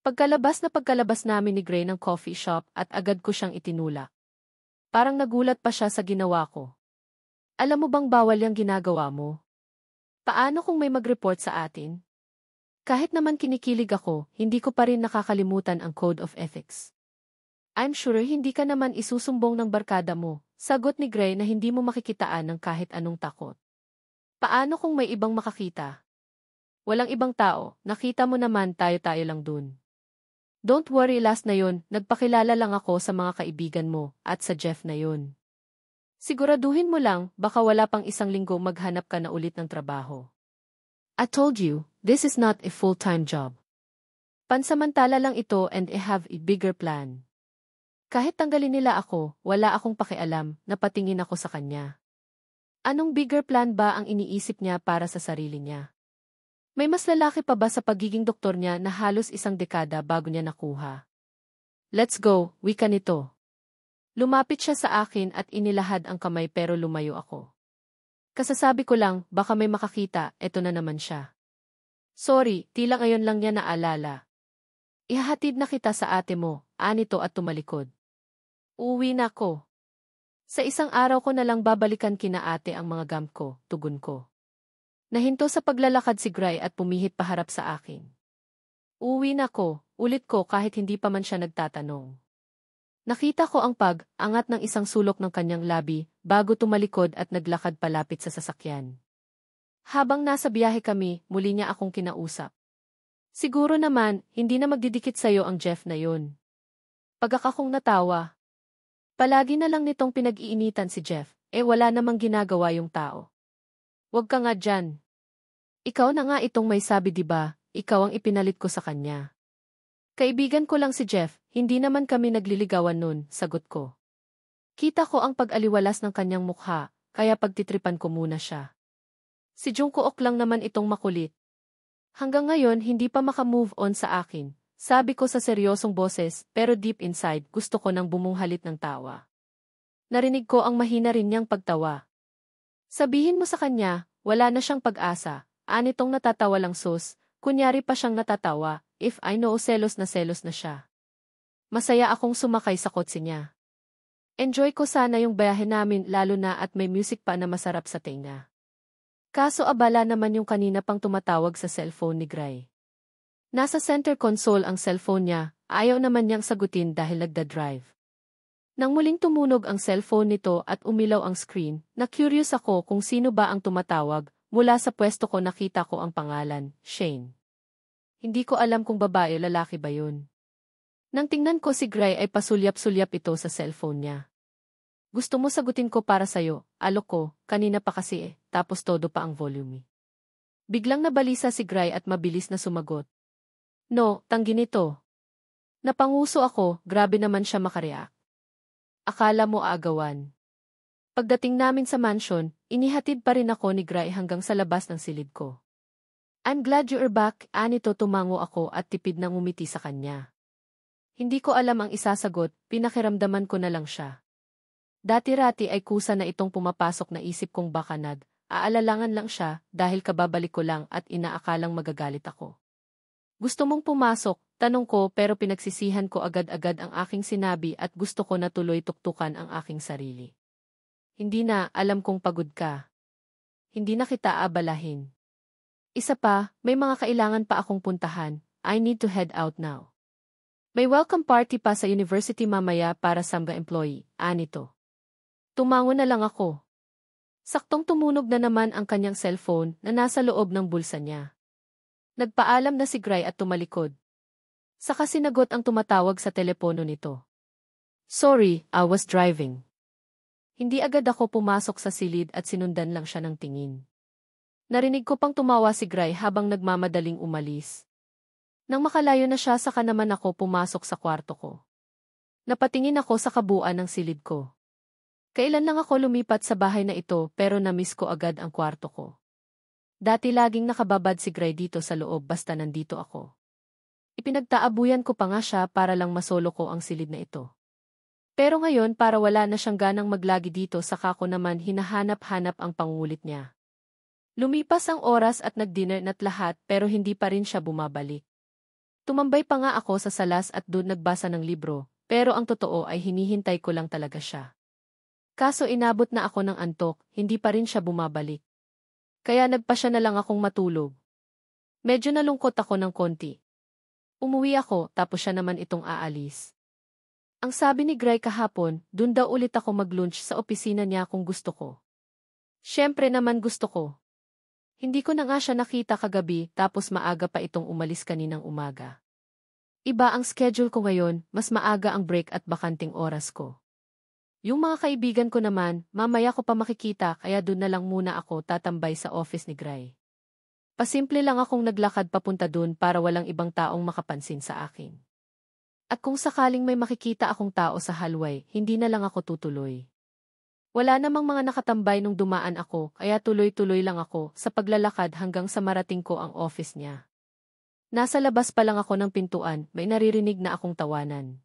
Pagkalabas namin ni Gray ng coffee shop at agad ko siyang itinulak. Parang nagulat pa siya sa ginawa ko. Alam mo bang bawal yung ginagawa mo? Paano kung may mag-report sa atin? Kahit naman kinikilig ako, hindi ko pa rin nakakalimutan ang Code of Ethics. I'm sure hindi ka naman isusumbong ng barkada mo, sagot ni Gray na hindi mo makikitaan ng kahit anong takot. Paano kung may ibang makakita? Walang ibang tao, nakita mo naman tayo-tayo lang dun. Don't worry, last na yun, nagpakilala lang ako sa mga kaibigan mo, at sa Jeff na yun. Siguraduhin mo lang, baka wala pang isang linggo maghanap ka na ulit ng trabaho. I told you, this is not a full-time job. Pansamantala lang ito and I have a bigger plan. Kahit tanggalin nila ako, wala akong pakialam, napatingin ako sa kanya. Anong bigger plan ba ang iniisip niya para sa sarili niya? May mas lalaki pa ba sa pagiging doktor niya na halos isang dekada bago niya nakuha? Let's go, wika nito. Lumapit siya sa akin at inilahad ang kamay pero lumayo ako. Kasasabi ko lang, baka may makakita, eto na naman siya. Sorry, tila ngayon lang niya naalala. Ihahatid na kita sa ate mo, anito at tumalikod. Uuwi na ko. Sa isang araw ko na lang babalikan kina ate ang mga gamit ko, tugon ko. Nahinto sa paglalakad si Gray at pumihit paharap sa akin. Uuwi na ko, ulit ko kahit hindi pa man siya nagtatanong. Nakita ko ang pag-angat ng isang sulok ng kanyang labi bago tumalikod at naglakad palapit sa sasakyan. Habang nasa biyahe kami, muli niya akong kinausap. Siguro naman, hindi na magdidikit sa'yo ang Jeff na yun. Pagkakakong natawa. Palagi na lang nitong pinag-iinitan si Jeff, wala namang ginagawa yung tao. Huwag ka nga dyan. Ikaw na nga itong may sabi diba, ikaw ang ipinalit ko sa kanya. Kaibigan ko lang si Jeff, hindi naman kami nagliligawan nun, sagot ko. Kita ko ang pag-aliwalas ng kanyang mukha, kaya pagtitripan ko muna siya. Si Jungkook lang naman itong makulit. Hanggang ngayon hindi pa makamove on sa akin, sabi ko sa seryosong boses, pero deep inside gusto ko nang bumunghalit ng tawa. Narinig ko ang mahina rin niyang pagtawa. Sabihin mo sa kanya, wala na siyang pag-asa, anitong natatawa lang sus, kunyari pa siyang natatawa, if I know selos na siya. Masaya akong sumakay sa kotse niya. Enjoy ko sana yung biyahe namin lalo na at may music pa na masarap sa tenga. Kaso abala naman yung kanina pang tumatawag sa cellphone ni Gray. Nasa center console ang cellphone niya, ayaw naman niyang sagutin dahil nagda-drive. Nang muling tumunog ang cellphone nito at umilaw ang screen, na-curious ako kung sino ba ang tumatawag, mula sa pwesto ko nakita ko ang pangalan, Shane. Hindi ko alam kung babae o lalaki ba yun. Nang tingnan ko si Gray ay pasulyap-sulyap ito sa cellphone niya. Gusto mo sagutin ko para sa'yo, alok ko, kanina pa kasi tapos todo pa ang volume. Biglang nabalisa si Gray at mabilis na sumagot. No, tanggi nito. Napanguso ako, grabe naman siya makareact. Akala mo aagawan. Pagdating namin sa mansion, inihatid pa rin ako ni Gray hanggang sa labas ng silid ko. I'm glad you're back, anito tumango ako at tipid na ngumiti sa kanya. Hindi ko alam ang isasagot, pinakiramdaman ko na lang siya. Dati-rati ay kusa na itong pumapasok na isip kong baka aalalangan lang siya dahil kababalik ko lang at inaakalang magagalit ako. Gusto mong pumasok, tanong ko pero pinagsisihan ko agad-agad ang aking sinabi at gusto ko na tuloy tuktukan ang aking sarili. Hindi na, alam kong pagod ka. Hindi na kita abalahin. Isa pa, may mga kailangan pa akong puntahan, I need to head out now. May welcome party pa sa university mamaya para sa mga employee, anito. Tumango na lang ako. Saktong tumunog na naman ang kanyang cellphone na nasa loob ng bulsa niya. Nagpaalam na si Gray at tumalikod. Saka sinagot ang tumatawag sa telepono nito. Sorry, I was driving. Hindi agad ako pumasok sa silid at sinundan lang siya ng tingin. Narinig ko pang tumawa si Gray habang nagmamadaling umalis. Nang makalayo na siya saka naman ako pumasok sa kwarto ko. Napatingin ako sa kabuuan ng silid ko. Kailan lang ako lumipat sa bahay na ito pero na-miss ko agad ang kwarto ko. Dati laging nakababad si Gray dito sa loob basta nandito ako. Ipinagtaabuyan ko pa nga siya para lang masolo ko ang silid na ito. Pero ngayon para wala na siyang ganang maglagi dito saka ko naman hinahanap-hanap ang pangulit niya. Lumipas ang oras at nag-dinner na't lahat pero hindi pa rin siya bumabalik. Tumambay pa nga ako sa salas at doon nagbasa ng libro, pero ang totoo ay hinihintay ko lang talaga siya. Kaso inabot na ako ng antok, hindi pa rin siya bumabalik. Kaya nagpasya na lang akong matulog. Medyo nalungkot ako ng konti. Umuwi ako, tapos siya naman itong aalis. Ang sabi ni Gray kahapon, dun daw ulit ako mag-lunch sa opisina niya kung gusto ko. Siyempre naman gusto ko. Hindi ko na nga siya nakita kagabi tapos maaga pa itong umalis kaninang umaga. Iba ang schedule ko ngayon, mas maaga ang break at bakanting oras ko. Yung mga kaibigan ko naman, mamaya ko pa makikita kaya dun na lang muna ako tatambay sa office ni Gray. Pasimple lang akong naglakad papunta dun para walang ibang taong makapansin sa akin. At kung sakaling may makikita akong tao sa hallway, hindi na lang ako tutuloy. Wala namang mga nakatambay nung dumaan ako, kaya tuloy-tuloy lang ako sa paglalakad hanggang sa marating ko ang office niya. Nasa labas pa lang ako ng pintuan, may naririnig na akong tawanan.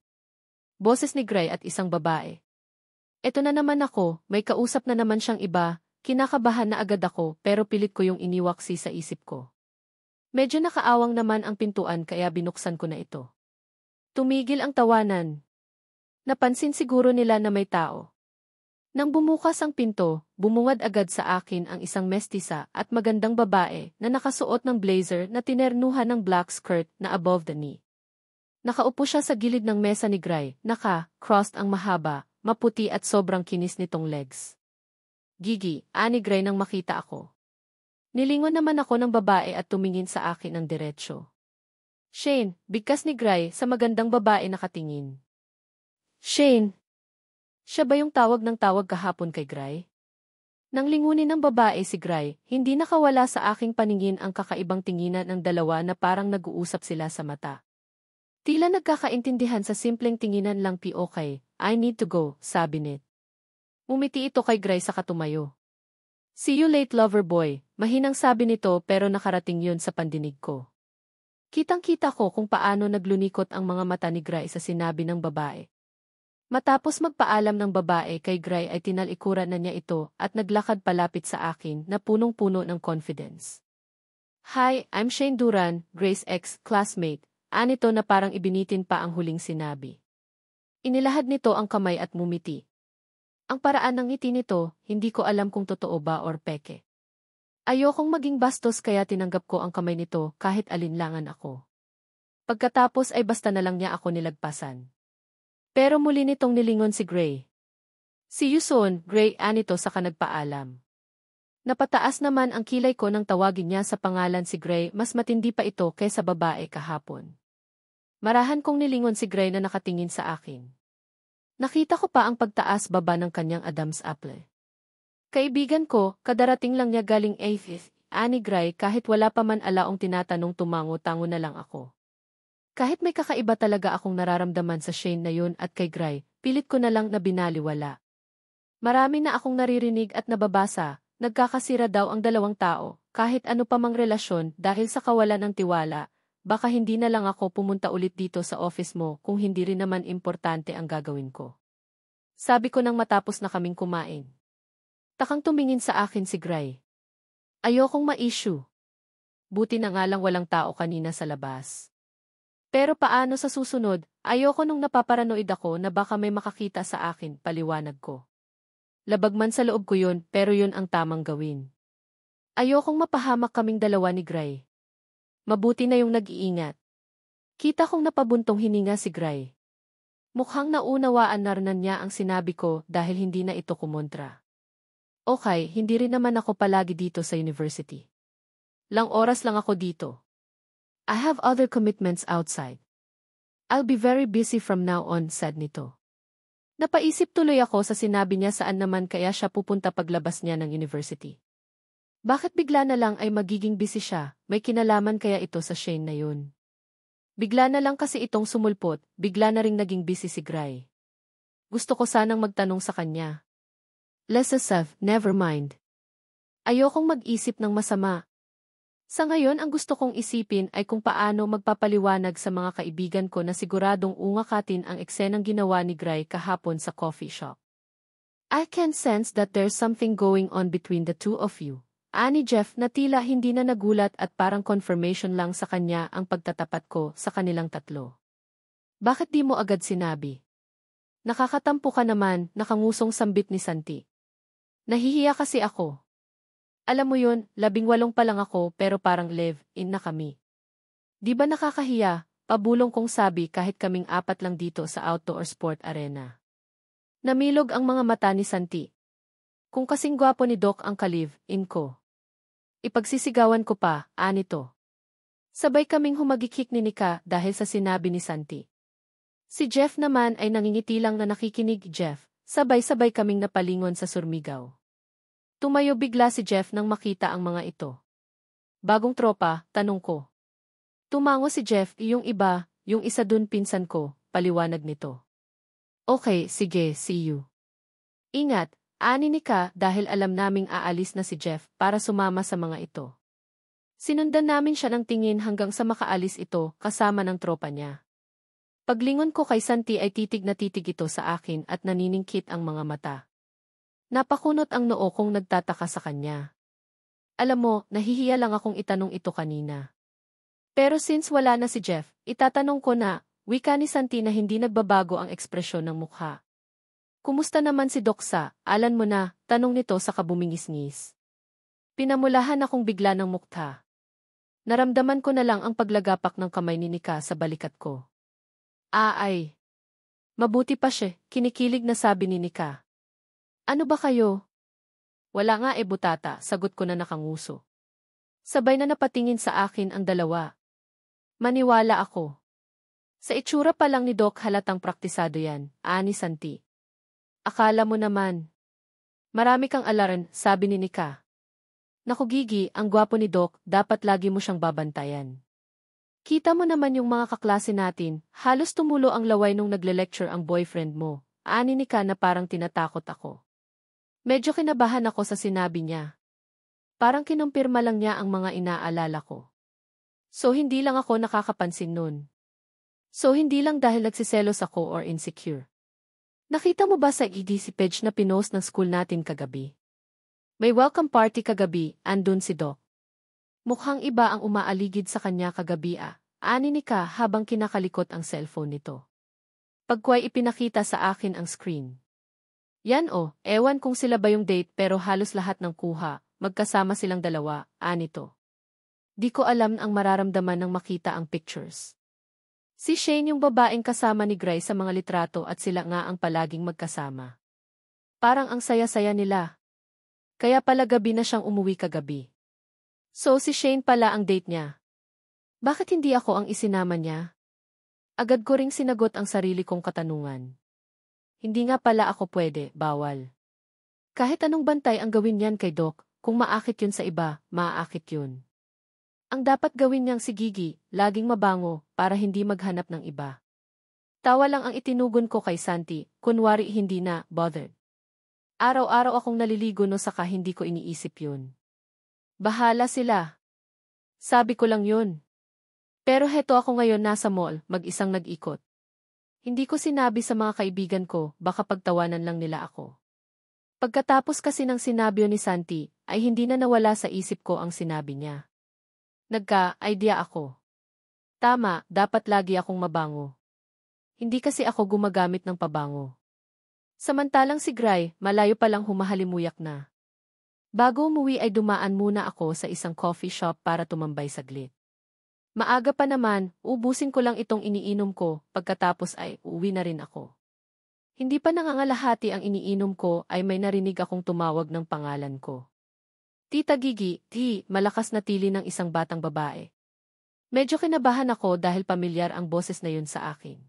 Boses ni Gray at isang babae. Eto na naman ako, may kausap na naman siyang iba, kinakabahan na agad ako pero pilit ko yung iniwaksi sa isip ko. Medyo nakaawang naman ang pintuan kaya binuksan ko na ito. Tumigil ang tawanan. Napansin siguro nila na may tao. Nang bumukas ang pinto, bumungad agad sa akin ang isang mestisa at magandang babae na nakasuot ng blazer na tinernuhan ng black skirt na above the knee. Nakaupo siya sa gilid ng mesa ni Gray, naka-crossed ang mahaba, maputi at sobrang kinis nitong legs. Gigi, ani Gray nang makita ako. Nilingon naman ako ng babae at tumingin sa akin ng diretsyo. Shane, bigkas ni Gray sa magandang babae nakatingin. Shane. Siya ba yung tawag ng tawag kahapon kay Gray? Nang lingunin ng babae si Gray, hindi nakawala sa aking paningin ang kakaibang tinginan ng dalawa na parang nag-uusap sila sa mata. Tila nagkakaintindihan sa simpleng tinginan lang okay, I need to go, sabi nit. Umiti ito kay Gray sa katumayo. See you late lover boy, mahinang sabi nito pero nakarating yun sa pandinig ko. Kitang-kita ko kung paano naglunikot ang mga mata ni Gray sa sinabi ng babae. Matapos magpaalam ng babae kay Gray ay tinalikuran na niya ito at naglakad palapit sa akin na punong-puno ng confidence. Hi, I'm Shane Duran, Gray's ex-classmate, anito na parang ibinitin pa ang huling sinabi. Inilahad nito ang kamay at mumiti. Ang paraan ng ngiti nito, hindi ko alam kung totoo ba or peke. Ayokong maging bastos kaya tinanggap ko ang kamay nito kahit alinlangan ako. Pagkatapos ay basta na lang niya ako nilagpasan. Pero muli nitong nilingon si Gray. See you soon, Gray, anito sa kanagpaalam. Napataas naman ang kilay ko nang tawagin niya sa pangalan si Gray, mas matindi pa ito kaysa babae kahapon. Marahan kong nilingon si Gray na nakatingin sa akin. Nakita ko pa ang pagtaas-baba ng kanyang Adam's apple. Kaibigan ko, kadarating lang niya galing AFIF, ani Gray kahit wala pa man alaong tinatanong tumango-tango na lang ako. Kahit may kakaiba talaga akong nararamdaman sa Shane na yun at kay Gray, pilit ko na lang na binaliwala. Marami na akong naririnig at nababasa, nagkakasira daw ang dalawang tao, kahit ano pa mang relasyon dahil sa kawalan ng tiwala, baka hindi na lang ako pumunta ulit dito sa office mo kung hindi rin naman importante ang gagawin ko. Sabi ko nang matapos na kaming kumain. Takang tumingin sa akin si Gray. Ayokong ma-issue. Buti na nga lang walang tao kanina sa labas. Pero paano sa susunod, ayoko nung napaparanoid ako na baka may makakita sa akin, paliwanag ko. Labag man sa loob ko yun, pero yun ang tamang gawin. Ayokong mapahamak kaming dalawa ni Gray. Mabuti na yung nag-iingat. Kita kong napabuntong hininga si Gray. Mukhang naunawaan na rin niya ang sinabi ko dahil hindi na ito kumontra. Okay, hindi rin naman ako palagi dito sa university. Lang oras lang ako dito. I have other commitments outside. I'll be very busy from now on, said nito. Napaisip tuloy ako sa sinabi niya saan naman kaya siya pupunta paglabas niya ng university. Bakit bigla na lang ay magiging busy siya, may kinalaman kaya ito sa Shane na yun? Bigla na lang kasi itong sumulpot, bigla na ring naging busy si Gray. Gusto ko sanang magtanong sa kanya. Less self, never mind. Ayokong mag-isip ng masama. Sa ngayon ang gusto kong isipin ay kung paano magpapaliwanag sa mga kaibigan ko na siguradong ungakatin ang eksenang ginawa ni Gray kahapon sa coffee shop. I can sense that there's something going on between the two of you, Ani Jeff na tila hindi na nagulat at parang confirmation lang sa kanya ang pagtatapat ko sa kanilang tatlo. Bakit di mo agad sinabi? Nakakatampo ka naman, nakangusong sambit ni Santi. Nahihiya kasi ako. Alam mo yun, 18 pa lang ako pero parang live-in na kami. Di ba nakakahiya, pabulong kong sabi kahit kaming 4 lang dito sa outdoor sport arena. Namilog ang mga mata ni Santi. Kung kasing gwapo ni Doc ang ka-live-in ko. Ipagsisigawan ko pa, anito. Sabay kaming humagikik ni Nika dahil sa sinabi ni Santi. Si Jeff naman ay nangingiti lang na nakikinig. Jeff, sabay-sabay kaming napalingon sa surmigaw. Tumayo bigla si Jeff nang makita ang mga ito. Bagong tropa, tanong ko. Tumango si Jeff, yung iba, yung isa dun pinsan ko, paliwanag nito. Okay, sige, see you. Ingat, ani Nika dahil alam naming aalis na si Jeff para sumama sa mga ito. Sinundan namin siya ng tingin hanggang sa makaalis ito kasama ng tropa niya. Paglingon ko kay Santi ay titig na titig ito sa akin at naniningkit ang mga mata. Napakunot ang noo kong nagtataka sa kanya. Alam mo, nahihiya lang akong itanong ito kanina. Pero since wala na si Jeff, itatanong ko na, wika ni Santi na hindi nagbabago ang ekspresyon ng mukha. Kumusta naman si Doksa, alan mo na, tanong nito sa kabumingis-ngis. Pinamulahan akong bigla ng mukha. Naramdaman ko na lang ang paglagapak ng kamay ni Nika sa balikat ko. Ay. Mabuti pa siya, kinikilig na sabi ni Nika. Ano ba kayo? Wala nga butata, sagot ko na nakanguso. Sabay na napatingin sa akin ang dalawa. Maniwala ako. Sa itsura pa lang ni Doc halatang praktisado yan, ani Santi. Akala mo naman. Marami kang alaran, sabi ni Nika. Naku Gigi, ang gwapo ni Doc, dapat lagi mo siyang babantayan. Kita mo naman yung mga kaklase natin, halos tumulo ang laway nung nagle-lecture ang boyfriend mo. Ani Nika na parang tinatakot ako. Medyo kinabahan ako sa sinabi niya. Parang kinumpirma lang niya ang mga inaalala ko. So hindi lang ako nakakapansin nun. So hindi lang dahil nagsiselos ako or insecure. Nakita mo ba sa EDC page na pinost ng school natin kagabi? May welcome party kagabi, andun si Doc. Mukhang iba ang umaaligid sa kanya kagabi ani Nika habang kinakalikot ang cellphone nito. Pagkway ipinakita sa akin ang screen. Yan ewan kung sila ba yung date pero halos lahat ng kuha, magkasama silang dalawa, anito. Di ko alam ang mararamdaman ng makita ang pictures. Si Shane yung babaeng kasama ni Gray sa mga litrato at sila nga ang palaging magkasama. Parang ang saya-saya nila. Kaya pala gabi na siyang umuwi kagabi. So si Shane pala ang date niya. Bakit hindi ako ang isinama niya? Agad ko ring sinagot ang sarili kong katanungan. Hindi nga pala ako pwede, bawal. Kahit anong bantay ang gawin niyan kay Doc, kung maakit yun sa iba, maaakit yun. Ang dapat gawin niyang si Gigi, laging mabango, para hindi maghanap ng iba. Tawa lang ang itinugon ko kay Santi, kunwari hindi na, bothered. Araw-araw akong naliligo no saka hindi ko iniisip yun. Bahala sila. Sabi ko lang yun. Pero heto ako ngayon nasa mall, mag-isang nag-ikot. Hindi ko sinabi sa mga kaibigan ko, baka pagtawanan lang nila ako. Pagkatapos kasi ng sinabi ni Santi, ay hindi na nawala sa isip ko ang sinabi niya. Nagka-idea ako. Tama, dapat lagi akong mabango. Hindi kasi ako gumagamit ng pabango. Samantalang si Gray, malayo palang humahalimuyak na. Bago umuwi ay dumaan muna ako sa isang coffee shop para tumambay saglit. Maaga pa naman, ubusin ko lang itong iniinom ko, pagkatapos ay uwi na rin ako. Hindi pa nangangalahati ang iniinom ko ay may narinig akong tumawag ng pangalan ko. Tita Gigi, malakas na tili ng isang batang babae. Medyo kinabahan ako dahil pamilyar ang boses na yun sa akin.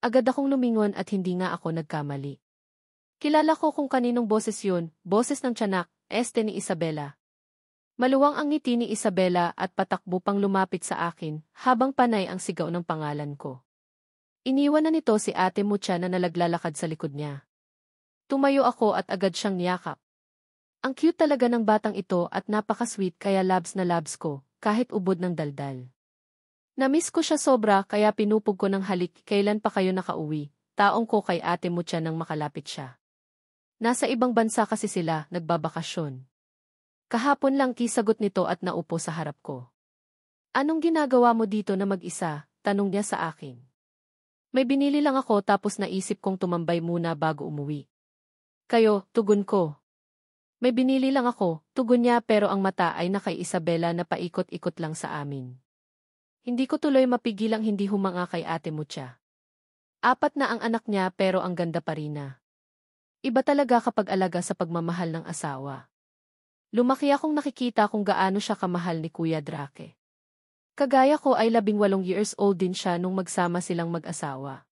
Agad akong lumingon at hindi nga ako nagkamali. Kilala ko kung kaninong boses yun, boses ng tiyanak, ni Isabela. Maluwang ang ngiti ni Isabela at patakbo pang lumapit sa akin habang panay ang sigaw ng pangalan ko. Iniwan na nito si Ate Mucha na nalaglalakad sa likod niya. Tumayo ako at agad siyang niyakap. Ang cute talaga ng batang ito at napaka-sweet kaya labs na labs ko, kahit ubod ng daldal. Namiss ko siya sobra kaya pinupog ko ng halik kailan pa kayo nakauwi, taong ko kay Ate Mucha nang makalapit siya. Nasa ibang bansa kasi sila, nagbabakasyon. Kahapon lang kisagot nito at naupo sa harap ko. Anong ginagawa mo dito na mag-isa? Tanong niya sa akin. May binili lang ako tapos naisip kong tumambay muna bago umuwi. Kayo, tugon ko. May binili lang ako, tugon niya pero ang mata ay na kay Isabela na paikot-ikot lang sa amin. Hindi ko tuloy mapigilang hindi humanga kay Ate Mucha. 4 na ang anak niya pero ang ganda pa rin na. Iba talaga kapag alaga sa pagmamahal ng asawa. Lumaki akong nakikita kung gaano siya kamahal ni Kuya Drake. Kagaya ko ay 18 years old din siya nung magsama silang mag-asawa.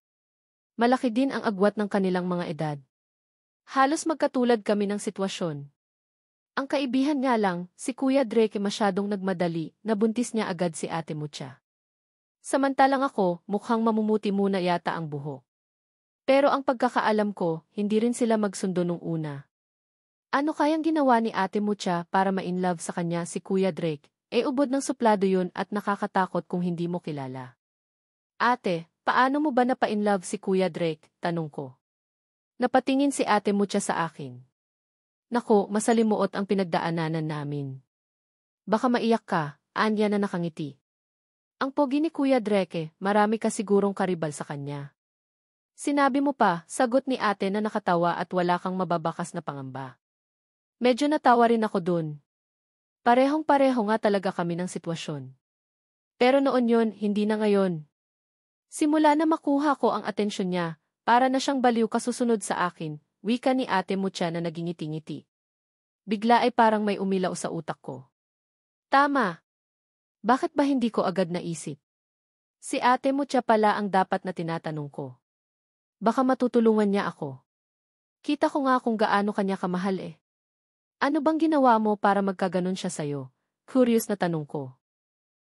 Malaki din ang agwat ng kanilang mga edad. Halos magkatulad kami ng sitwasyon. Ang kaibihan nga lang, si Kuya Drake masyadong nagmadali, nabuntis niya agad si Ate Mucha. Samantalang ako, mukhang mamumuti muna yata ang buhok. Pero ang pagkakaalam ko, hindi rin sila magsundo nung una. Ano kayang ginawa ni Ate Mucha para ma-inlove sa kanya si Kuya Drake? Ubod ng suplado yun at nakakatakot kung hindi mo kilala. Ate, paano mo ba napa-inlove si Kuya Drake? Tanong ko. Napatingin si Ate Mucha sa akin. Nako, masalimuot ang pinagdaananan namin. Baka maiyak ka, anya na nakangiti. Ang pogi ni Kuya Drake, marami ka sigurong karibal sa kanya. Sinabi mo pa, sagot ni ate na nakatawa at wala kang mababakas na pangamba. Medyo natawa rin ako dun. Parehong-pareho nga talaga kami ng sitwasyon. Pero noon yon, hindi na ngayon. Simula na makuha ko ang atensyon niya, para na siyang baliw kasusunod sa akin, wika ni Ate Mucha na nagingiti-ngiti. Bigla ay parang may umilaw sa utak ko. Tama. Bakit ba hindi ko agad naisip? Si Ate Mucha pala ang dapat na tinatanong ko. Baka matutulungan niya ako. Kita ko nga kung gaano kanya kamahal eh. Ano bang ginawa mo para magkaganon siya sa'yo? Curious na tanong ko.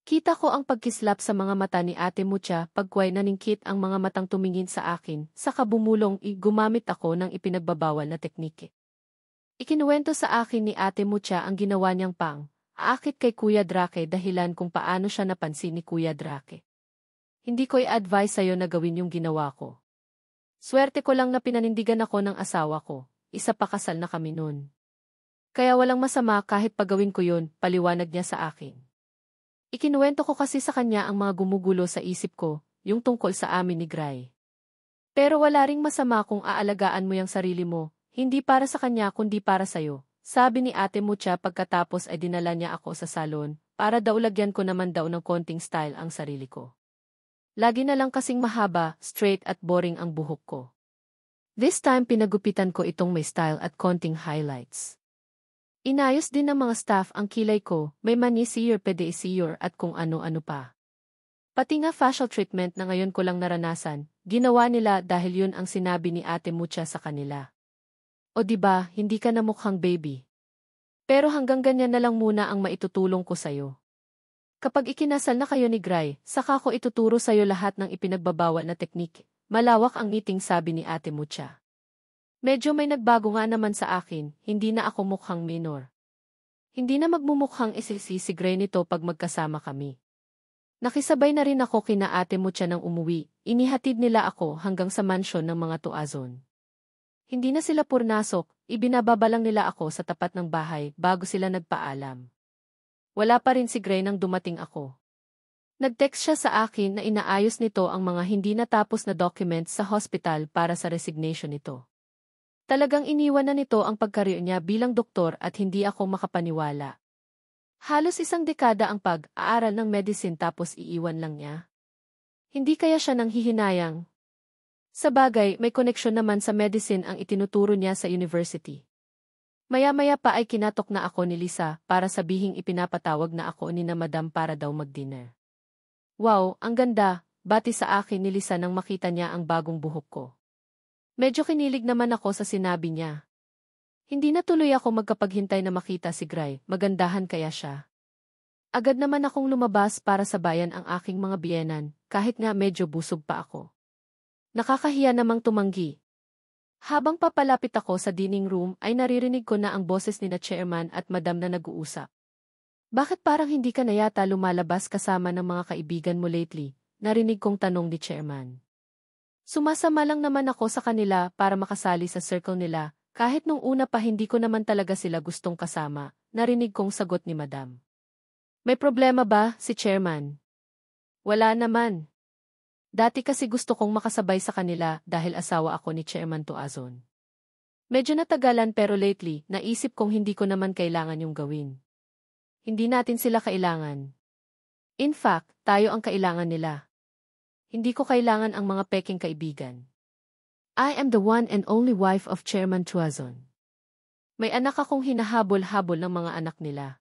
Kita ko ang pagkislap sa mga mata ni Ate Mucha pagkway naningkit ang mga matang tumingin sa akin, saka bumulong gumamit ako ng ipinagbabawal na teknike. Ikinuwento sa akin ni Ate Mucha ang ginawa niyang aakit kay Kuya Drake dahilan kung paano siya napansin ni Kuya Drake. Hindi ko i-advise sa'yo na gawin yung ginawa ko. Swerte ko lang na pinanindigan ako ng asawa ko, isa pa kasal na kami nun. Kaya walang masama kahit pagawin ko yun, paliwanag niya sa akin. Ikinuwento ko kasi sa kanya ang mga gumugulo sa isip ko, yung tungkol sa amin ni Gray. Pero wala ring masama kung aalagaan mo yung sarili mo, hindi para sa kanya kundi para sa'yo, sabi ni Ate Mucha pagkatapos ay dinala niya ako sa salon, para daw lagyan ko naman daw ng konting style ang sarili ko. Lagi na lang kasing mahaba, straight at boring ang buhok ko. This time pinagupitan ko itong may style at konting highlights. Inayos din ng mga staff ang kilay ko, may manicure, pedicure at kung ano-ano pa. Pati nga facial treatment na ngayon ko lang naranasan, ginawa nila dahil yun ang sinabi ni Ate Mucha sa kanila. O diba, hindi ka na mukhang baby. Pero hanggang ganyan na lang muna ang maitutulong ko sa'yo. Kapag ikinasal na kayo ni Gray, saka ko ituturo sa'yo lahat ng ipinagbabawal na teknik. Malawak ang ngiting sabi ni Ate Mucha. Medyo may nagbago nga naman sa akin, hindi na ako mukhang minor. Hindi na magmumukhang isisi si Gray nito pag magkasama kami. Nakisabay na rin ako kina Ate Mucha nang umuwi, inihatid nila ako hanggang sa mansyon ng mga tuazon. Hindi na sila purnasok, ibinababa lang nila ako sa tapat ng bahay bago sila nagpaalam. Wala pa rin si Gray nang dumating ako. Nag-text siya sa akin na inaayos nito ang mga hindi natapos na documents sa hospital para sa resignation nito. Talagang iniwan na nito ang pagkaryo niya bilang doktor at hindi ako makapaniwala. Halos 1 dekada ang pag-aaral ng medicine tapos iiwan lang niya. Hindi kaya siya nang hihinayang? Sa bagay, may koneksyon naman sa medicine ang itinuturo niya sa university. Maya-maya pa ay kinatok na ako ni Lisa para sabihing ipinapatawag na ako ni na Madam para daw mag-dinner. Wow, ang ganda, bati sa akin ni Lisa nang makita niya ang bagong buhok ko. Medyo kinilig naman ako sa sinabi niya. Hindi na tuloy ako magkapaghintay na makita si Gray, magandahan kaya siya. Agad naman akong lumabas para sabayan ang aking mga biyenan, kahit nga medyo busog pa ako. Nakakahiya namang tumanggi. Habang papalapit ako sa dining room ay naririnig ko na ang boses ni na chairman at madam na nag-uusap. Bakit parang hindi ka na yata lumalabas kasama ng mga kaibigan mo lately? Narinig kong tanong ni chairman. Sumasama lang naman ako sa kanila para makasali sa circle nila, kahit nung una pa hindi ko naman talaga sila gustong kasama, narinig kong sagot ni Madam. May problema ba, si Chairman? Wala naman. Dati kasi gusto kong makasabay sa kanila dahil asawa ako ni Chairman Tuazon. Medyo natagalan pero lately, naisip kong hindi ko naman kailangan yung gawin. Hindi natin sila kailangan. In fact, tayo ang kailangan nila. Hindi ko kailangan ang mga peking kaibigan. I am the one and only wife of Chairman Tuazon. May anak akong hinahabol-habol ng mga anak nila.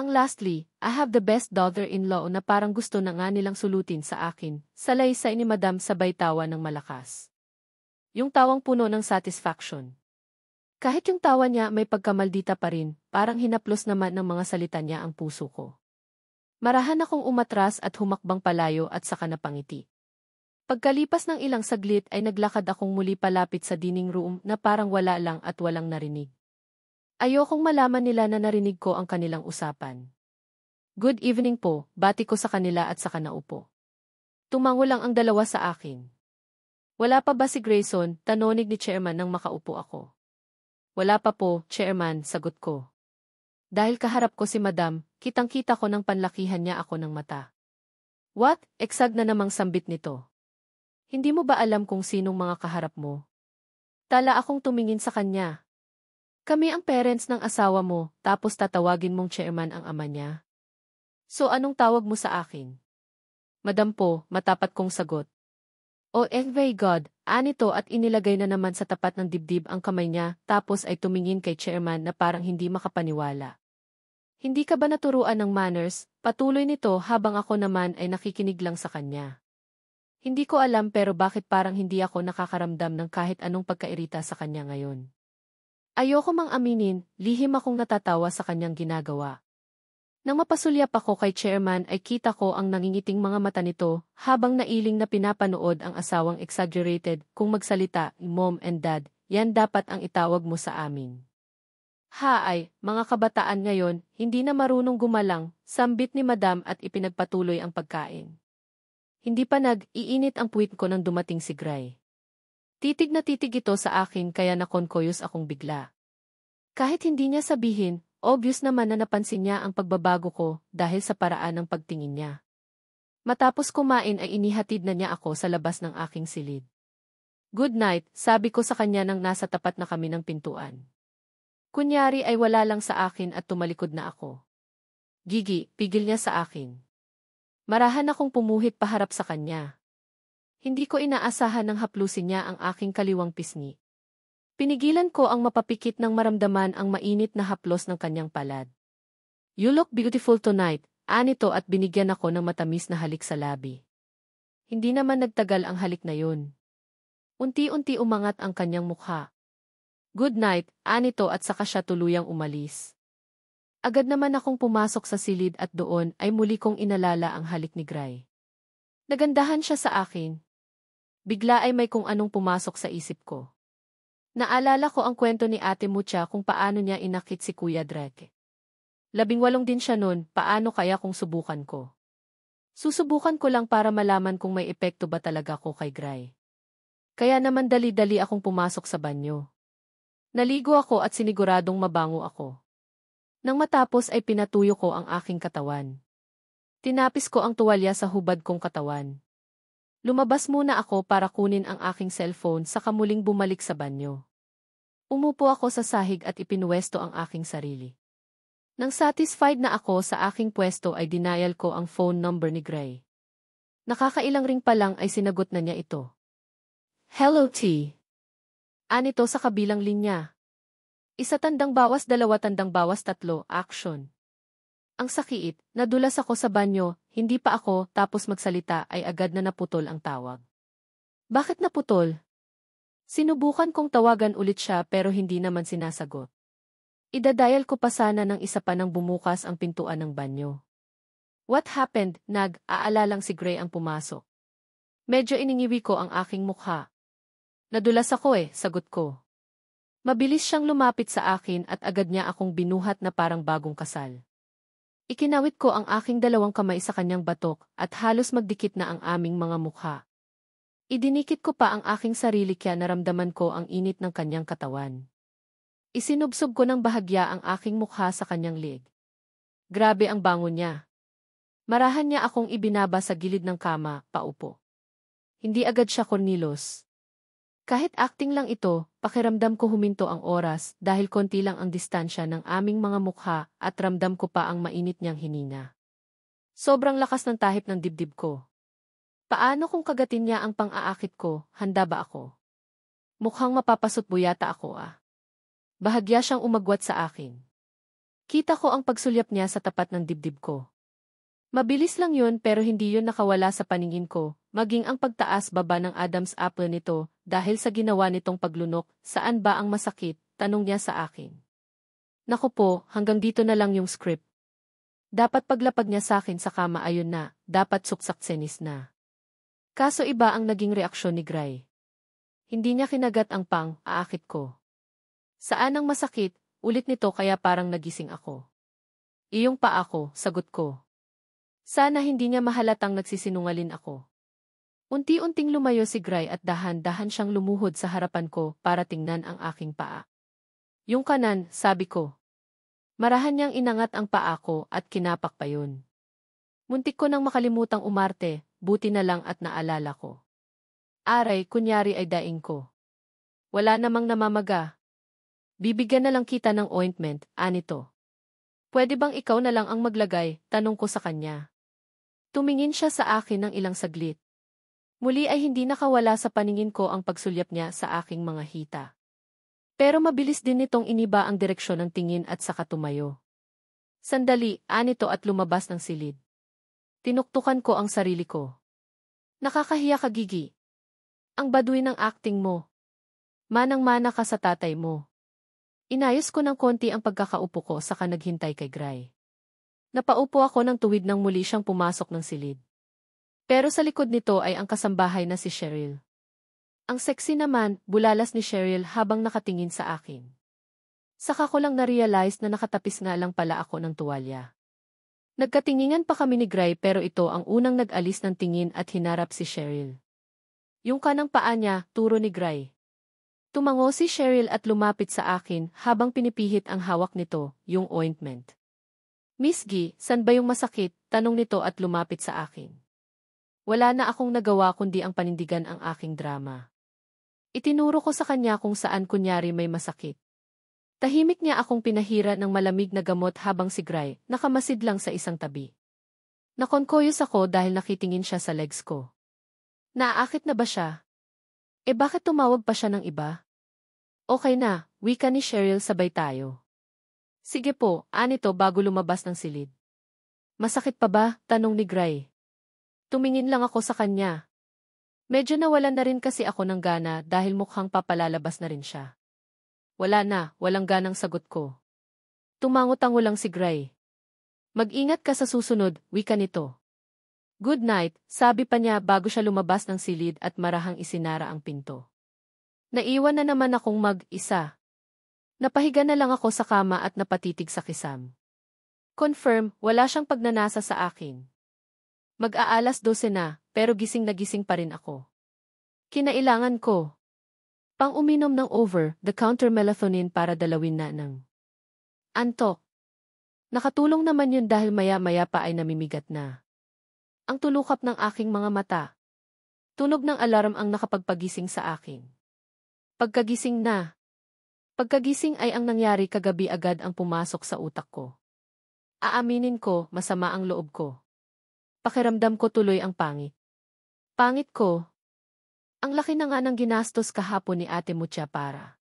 Ang lastly, I have the best daughter-in-law na parang gusto na nga nilang sulutin sa akin, salaysay ni Madam sabay tawa ng malakas. Yung tawang puno ng satisfaction. Kahit yung tawa niya may pagkamaldita pa rin, parang hinaplos naman ng mga salita niya ang puso ko. Marahan akong umatras at humakbang palayo at saka napangiti. Pagkalipas ng ilang saglit ay naglakad akong muli palapit sa dining room na parang wala lang at walang narinig. Ayokong malaman nila na narinig ko ang kanilang usapan. Good evening po, bati ko sa kanila at saka naupo. Tumango lang ang dalawa sa akin. Wala pa ba si Grayson? Tanonig ni Chairman nang makaupo ako. Wala pa po, Chairman, sagot ko. Dahil kaharap ko si Madam, kitang-kita ko ng panlakihan niya ako ng mata. What? Eksag na namang sambit nito. Hindi mo ba alam kung sinong mga kaharap mo? Tala akong tumingin sa kanya. Kami ang parents ng asawa mo, tapos tatawagin mong Chairman ang ama niya. So anong tawag mo sa akin? Madam po, matapat kong sagot. Oh my God, anito at inilagay na naman sa tapat ng dibdib ang kamay niya, tapos ay tumingin kay Chairman na parang hindi makapaniwala. Hindi ka ba naturuan ng manners? Patuloy nito habang ako naman ay nakikinig lang sa kanya. Hindi ko alam pero bakit parang hindi ako nakakaramdam ng kahit anong pagkairita sa kanya ngayon. Ayoko mang aminin, lihim akong natatawa sa kanyang ginagawa. Nang mapasulyap ako kay Chairman ay kita ko ang nangingiting mga mata nito habang nailing na pinapanood ang asawang exaggerated kung magsalita, Mom and Dad, yan dapat ang itawag mo sa amin. Haay, mga kabataan ngayon, hindi na marunong gumalang, sambit ni Madam at ipinagpatuloy ang pagkain. Hindi pa nag-iinit ang puwit ko nang dumating si Gray. Titig na titig ito sa akin kaya nakonkoyos akong bigla. Kahit hindi niya sabihin, obvious naman na napansin niya ang pagbabago ko dahil sa paraan ng pagtingin niya. Matapos kumain ay inihatid na niya ako sa labas ng aking silid. Good night, sabi ko sa kanya nang nasa tapat na kami ng pintuan. Kunyari ay wala lang sa akin at tumalikod na ako. Gigi, pigil niya sa akin. Marahan akong pumuhit paharap sa kanya. Hindi ko inaasahan ng haplusin niya ang aking kaliwang pisngi. Pinigilan ko ang mapapikit ng maramdaman ang mainit na haplos ng kanyang palad. You look beautiful tonight, anito at binigyan ako ng matamis na halik sa labi. Hindi naman nagtagal ang halik na yun. Unti-unti umangat ang kanyang mukha. Good night, anito at saka siya tuluyang umalis. Agad naman akong pumasok sa silid at doon ay muli kong inalala ang halik ni Gray. Nagandahan siya sa akin. Bigla ay may kung anong pumasok sa isip ko. Naalala ko ang kwento ni Ate Mucha kung paano niya inakit si Kuya Drake. 18 din siya nun, paano kaya kung subukan ko? Susubukan ko lang para malaman kung may epekto ba talaga ko kay Gray. Kaya naman dali-dali akong pumasok sa banyo. Naligo ako at siniguradong mabango ako. Nang matapos ay pinatuyo ko ang aking katawan. Tinapis ko ang tuwalya sa hubad kong katawan. Lumabas muna ako para kunin ang aking cellphone saka muling bumalik sa banyo. Umupo ako sa sahig at ipinuwesto ang aking sarili. Nang satisfied na ako sa aking pwesto ay dinial ko ang phone number ni Gray. Nakakailang ring pa lang ay sinagot na niya ito. Hello T. Anito sa kabilang linya. 1 tandang bawas 2 tandang bawas 3, action. Ang sakit, nadulas ako sa banyo, hindi pa ako tapos magsalita ay agad na naputol ang tawag. Bakit naputol? Sinubukan kong tawagan ulit siya pero hindi naman sinasagot. Idadial ko pa sana ng isa pa nang bumukas ang pintuan ng banyo. What happened? Nag-aalalang si Gray ang pumasok. Medyo iningiwi ko ang aking mukha. Nadulas ako sagot ko. Mabilis siyang lumapit sa akin at agad niya akong binuhat na parang bagong kasal. Ikinawit ko ang aking 2 kamay sa kanyang batok at halos magdikit na ang aming mga mukha. Idinikit ko pa ang aking sarili kaya naramdaman ko ang init ng kanyang katawan. Isinubsob ko ng bahagya ang aking mukha sa kanyang liig. Grabe ang bangon niya. Marahan niya akong ibinaba sa gilid ng kama, paupo. Hindi agad siya kornilos. Kahit acting lang ito, pakiramdam ko huminto ang oras dahil konti lang ang distansya ng aming mga mukha at ramdam ko pa ang mainit niyang hinina. Sobrang lakas ng tahip ng dibdib ko. Paano kung kagatin niya ang pang-aakit ko, handa ba ako? Mukhang mapapasutbo yata ako Bahagya siyang umagwat sa akin. Kita ko ang pagsulyap niya sa tapat ng dibdib ko. Mabilis lang yun pero hindi yun nakawala sa paningin ko, maging ang pagtaas-baba ng Adam's apple nito dahil sa ginawa nitong paglunok, saan ba ang masakit, tanong niya sa akin. Naku po, hanggang dito na lang yung script. Dapat paglapag niya sa akin sa kama ayun na, dapat suksaksenis na. Kaso iba ang naging reaksyon ni Gray. Hindi niya kinagat ang pang-aakit ko. Saan ang masakit, ulit nito kaya parang nagising ako. Iyong pa ako, sagot ko. Sana hindi niya mahalatang nagsisinungalin ako. Unti-unting lumayo si Gray at dahan-dahan siyang lumuhod sa harapan ko para tingnan ang aking paa. Yung kanan, sabi ko. Marahan niyang inangat ang paa ko at kinapak pa yun. Muntik ko nang makalimutang umarte, buti na lang at naalala ko. Aray, kunyari ay daing ko. Wala namang namamaga. Bibigyan na lang kita ng ointment, anito. Pwede bang ikaw na lang ang maglagay, tanong ko sa kanya. Tumingin siya sa akin ng ilang saglit. Muli ay hindi nakawala sa paningin ko ang pagsulyap niya sa aking mga hita. Pero mabilis din nitong iniba ang direksyon ng tingin at saka tumayo. Sandali, anito at lumabas ng silid. Tinuktukan ko ang sarili ko. Nakakahiya ka, Gigi. Ang baduy ng acting mo. Manang-mana ka sa tatay mo. Inayos ko ng konti ang pagkakaupo ko saka naghintay kay Gray. Napaupo ako ng tuwid nang muli siyang pumasok ng silid. Pero sa likod nito ay ang kasambahay na si Cheryl. Ang sexy naman, bulalas ni Cheryl habang nakatingin sa akin. Saka ko lang na-realize na nakatapis nga lang pala ako ng tuwalya. Nagkatingingan pa kami ni Gray pero ito ang unang nag-alis ng tingin at hinarap si Cheryl. Yung kanang paa niya, turo ni Gray. Tumango si Cheryl at lumapit sa akin habang pinipihit ang hawak nito, yung ointment. Miss G, san ba yung masakit? Tanong nito at lumapit sa akin. Wala na akong nagawa kundi ang panindigan ang aking drama. Itinuro ko sa kanya kung saan kunyari may masakit. Tahimik niya akong pinahira ng malamig na gamot habang si Gray nakamasid lang sa isang tabi. Nakonkoyos ako dahil nakitingin siya sa legs ko. Naaakit na ba siya? Bakit tumawag pa siya ng iba? Okay na, wika ni Cheryl sabay tayo. Sige po, anito bago lumabas ng silid. Masakit pa ba? Tanong ni Gray. Tumingin lang ako sa kanya. Medyo nawalan na rin kasi ako ng gana dahil mukhang papalalabas na rin siya. Wala na, walang ganang sagot ko. Tumango-tango lang si Gray. Mag-ingat ka sa susunod, wika nito. Good night, sabi pa niya bago siya lumabas ng silid at marahang isinara ang pinto. Naiwan na naman akong mag-isa. Napahiga na lang ako sa kama at napatitig sa kisam. Confirm, wala siyang pagnanasa sa akin. Mag-aalas 12 na, pero gising na gising pa rin ako. Kinailangan ko pang uminom ng over-the-counter melatonin para dalawin na ng antok. Nakatulong naman yun dahil maya-maya pa ay namimigat na ang tulukap ng aking mga mata. Tunog ng alarm ang nakapagpagising sa akin. Pagkagising ay ang nangyari kagabi agad ang pumasok sa utak ko. Aaminin ko, masama ang loob ko. Pakiramdam ko tuloy ang pangit. Pangit ko. Ang laki na nga ng ginastos kahapon ni Ate Mucha para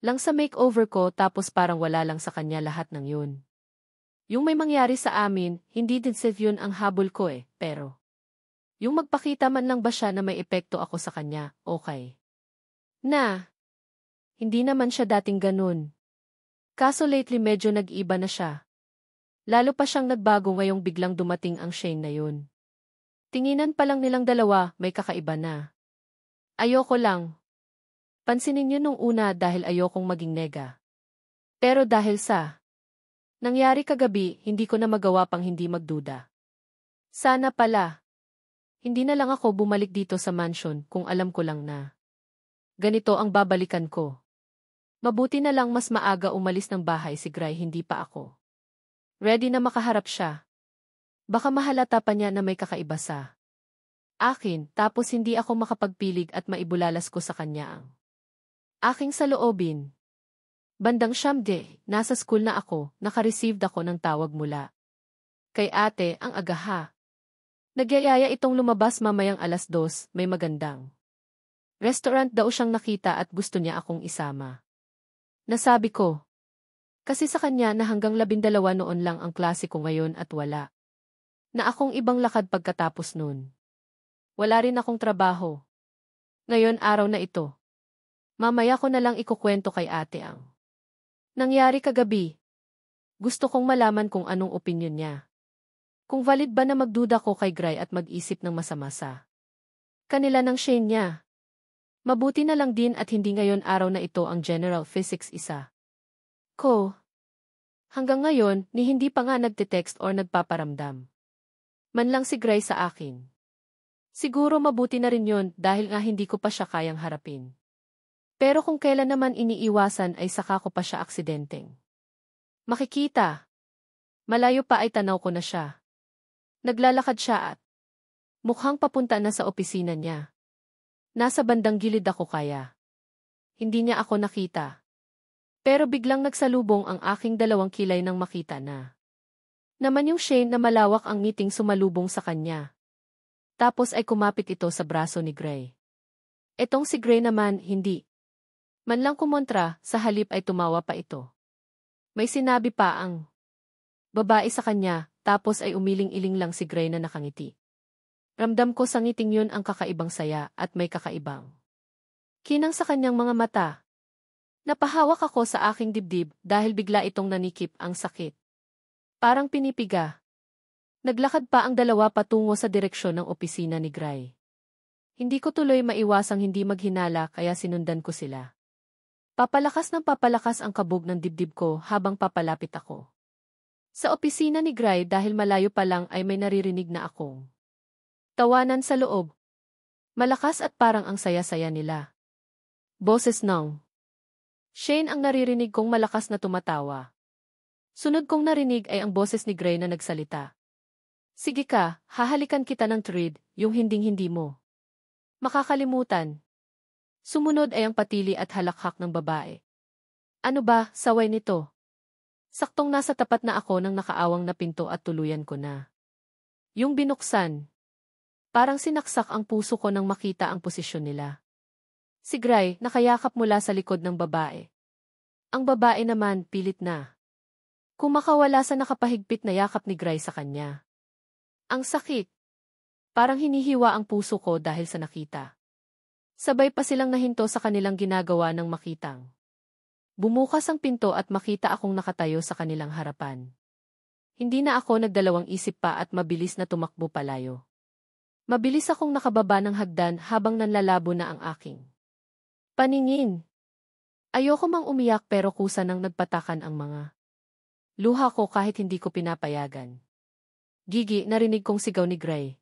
lang sa makeover ko tapos parang wala lang sa kanya lahat ng yun. Yung may mangyari sa amin, hindi din yun ang habol ko pero yung magpakita man lang ba siya na may epekto ako sa kanya, okay. Hindi naman siya dating ganun. Kaso lately medyo nag-iba na siya. Lalo pa siyang nagbago ngayong biglang dumating ang Shane na yun. Tinginan pa lang nilang dalawa, may kakaiba na. Ayoko lang. Pansinin niyo nung una dahil ayokong maging nega. Pero dahil sa nangyari kagabi, hindi ko na magawa pang hindi magduda. Sana pala. Hindi na lang ako bumalik dito sa mansion kung alam ko lang na ganito ang babalikan ko. Mabuti na lang mas maaga umalis ng bahay si Gray, hindi pa ako. Ready na makaharap siya. Baka mahalata pa niya na may kakaiba sa akin, tapos hindi ako makapagpilig at maibulalas ko sa kanya ang aking saloobin. Bandang siyamde, nasa school na ako, naka-received ako ng tawag mula kay ate, ang agaha. Nagyayaya itong lumabas mamayang 2:00, may magandang restaurant daw siyang nakita at gusto niya akong isama. Nasabi ko, kasi sa kanya na hanggang 12 noon lang ang klase ko ngayon at wala na akong ibang lakad pagkatapos nun. Wala rin akong trabaho. Ngayon araw na ito. Mamaya ko na lang ikukwento kay ate ang nangyari kagabi. Gusto kong malaman kung anong opinyon niya. Kung valid ba na magduda ko kay Gray at mag-isip ng masama sa kanila ng Shane niya. Mabuti na lang din at hindi ngayon araw na ito ang General Physics isa ko. Hanggang ngayon, ni hindi pa nga nagte-text or nagpaparamdam man lang si Gray sa akin. Siguro mabuti na rin yun dahil nga hindi ko pa siya kayang harapin. Pero kung kailan naman iniiwasan ay saka ko pa siya aksidenteng makikita. Malayo pa ay tanaw ko na siya. Naglalakad siya at mukhang papunta na sa opisina niya. Nasa bandang gilid ako kaya hindi niya ako nakita. Pero biglang nagsalubong ang aking 2 kilay nang makita na naman yung Shane na malawak ang ngiting sumalubong sa kanya. Tapos ay kumapit ito sa braso ni Gray. Etong si Gray naman hindi man lang kumontra, sa halip ay tumawa pa ito. May sinabi pa ang babae sa kanya, tapos ay umiling-iling lang si Gray na nakangiti. Ramdam ko sa ngiting yun ang kakaibang saya at may kakaibang kinang sa kanyang mga mata. Napahawak ako sa aking dibdib dahil bigla itong nanikip ang sakit. Parang pinipiga. Naglakad pa ang dalawa patungo sa direksyon ng opisina ni Gray. Hindi ko tuloy maiwasang hindi maghinala kaya sinundan ko sila. Papalakas ng papalakas ang kabog ng dibdib ko habang papalapit ako sa opisina ni Gray dahil malayo pa lang ay may naririnig na akong tawanan sa loob. Malakas at parang ang saya-saya nila. Boses ng Shane ang naririnig kong malakas na tumatawa. Sunod kong narinig ay ang boses ni Gray na nagsalita. Sige ka, hahalikan kita ng thread, yung hinding-hindi mo makakalimutan. Sumunod ay ang patili at halakhak ng babae. Ano ba, saway nito? Saktong nasa tapat na ako ng nakaawang na pinto at tuluyan ko na yung binuksan. Parang sinaksak ang puso ko nang makita ang posisyon nila. Si Gray, nakayakap mula sa likod ng babae. Ang babae naman, pilit na kumakawala sa nakapahigpit na yakap ni Gray sa kanya. Ang sakit. Parang hinihiwa ang puso ko dahil sa nakita. Sabay pa silang nahinto sa kanilang ginagawa nang makitang bumukas ang pinto at makita akong nakatayo sa kanilang harapan. Hindi na ako nagdalawang isip pa at mabilis na tumakbo palayo. Mabilis akong nakababa ng hagdan habang nanlalabo na ang aking paningin. Ayoko mang umiyak pero kusa nang nagpatakan ang mga luha ko kahit hindi ko pinapayagan. Gigi, narinig kong sigaw ni Gray.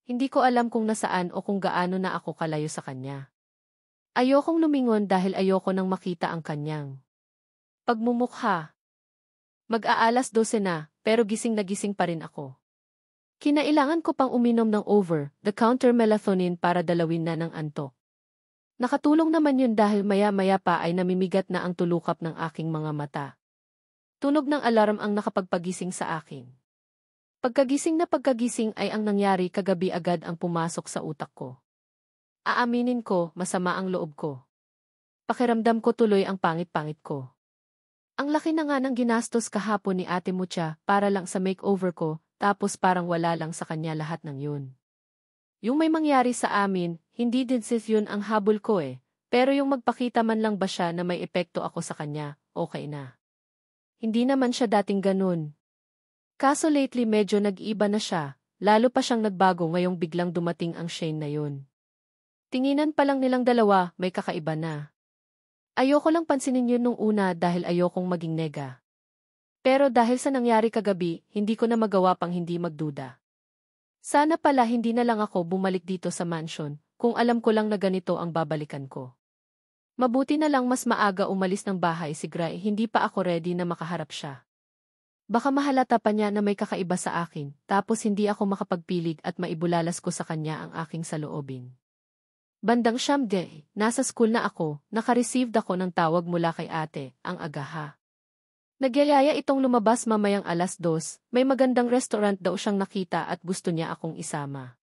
Hindi ko alam kung nasaan o kung gaano na ako kalayo sa kanya. Ayokong lumingon dahil ayoko nang makita ang kanyang pagmumukha. Mag-aalas 12 na, pero gising na gising pa rin ako. Kinailangan ko pang uminom ng over-the-counter melatonin para dalawin na ng antok. Nakatulong naman yun dahil maya-maya pa ay namimigat na ang tulukap ng aking mga mata. Tunog ng alarm ang nakapagpagising sa akin. Pagkagising ay ang nangyari kagabi agad ang pumasok sa utak ko. Aaminin ko, masama ang loob ko. Pakiramdam ko tuloy ang pangit-pangit ko. Ang laki na nga ng ginastos kahapon ni Ate Mucha para lang sa makeover ko, tapos parang wala lang sa kanya lahat ng yun. Yung may mangyari sa amin, hindi din sis yun ang habol ko pero yung magpakita man lang ba siya na may epekto ako sa kanya, okay na. Hindi naman siya dating ganun. Kaso lately medyo nag-iba na siya, lalo pa siyang nagbago ngayong biglang dumating ang Shane na yun. Tinginan pa lang nilang dalawa, may kakaiba na. Ayoko lang pansinin yun nung una dahil ayokong maging nega. Pero dahil sa nangyari kagabi, hindi ko na magawa pang hindi magduda. Sana pala hindi na lang ako bumalik dito sa mansion, kung alam ko lang na ganito ang babalikan ko. Mabuti na lang mas maaga umalis ng bahay si Gray, hindi pa ako ready na makaharap siya. Baka mahalata pa niya na may kakaiba sa akin, tapos hindi ako makapagpilig at maibulalas ko sa kanya ang aking saloobin. Bandang siyamde, nasa school na ako, naka-received ako ng tawag mula kay ate, ang agaha. Nagyayaya itong lumabas mamayang 2:00, may magandang restaurant daw siyang nakita at gusto niya akong isama.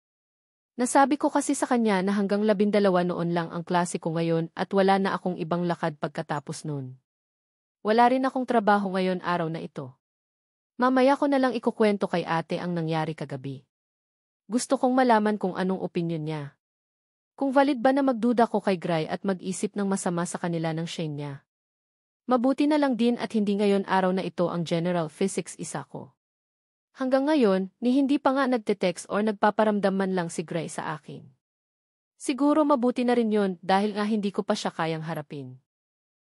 Nasabi ko kasi sa kanya na hanggang 12 noon lang ang klase ko ngayon at wala na akong ibang lakad pagkatapos nun. Wala rin akong trabaho ngayon araw na ito. Mamaya ko na lang ikukwento kay ate ang nangyari kagabi. Gusto kong malaman kung anong opinyon niya. Kung valid ba na magduda ko kay Gray at mag-isip ng masama sa kanila ng Shane niya. Mabuti na lang din at hindi ngayon araw na ito ang General Physics isa ko. Hanggang ngayon, ni hindi pa nga nagte-text or nagpaparamdam man lang si Gray sa akin. Siguro mabuti na rin yun dahil nga hindi ko pa siya kayang harapin.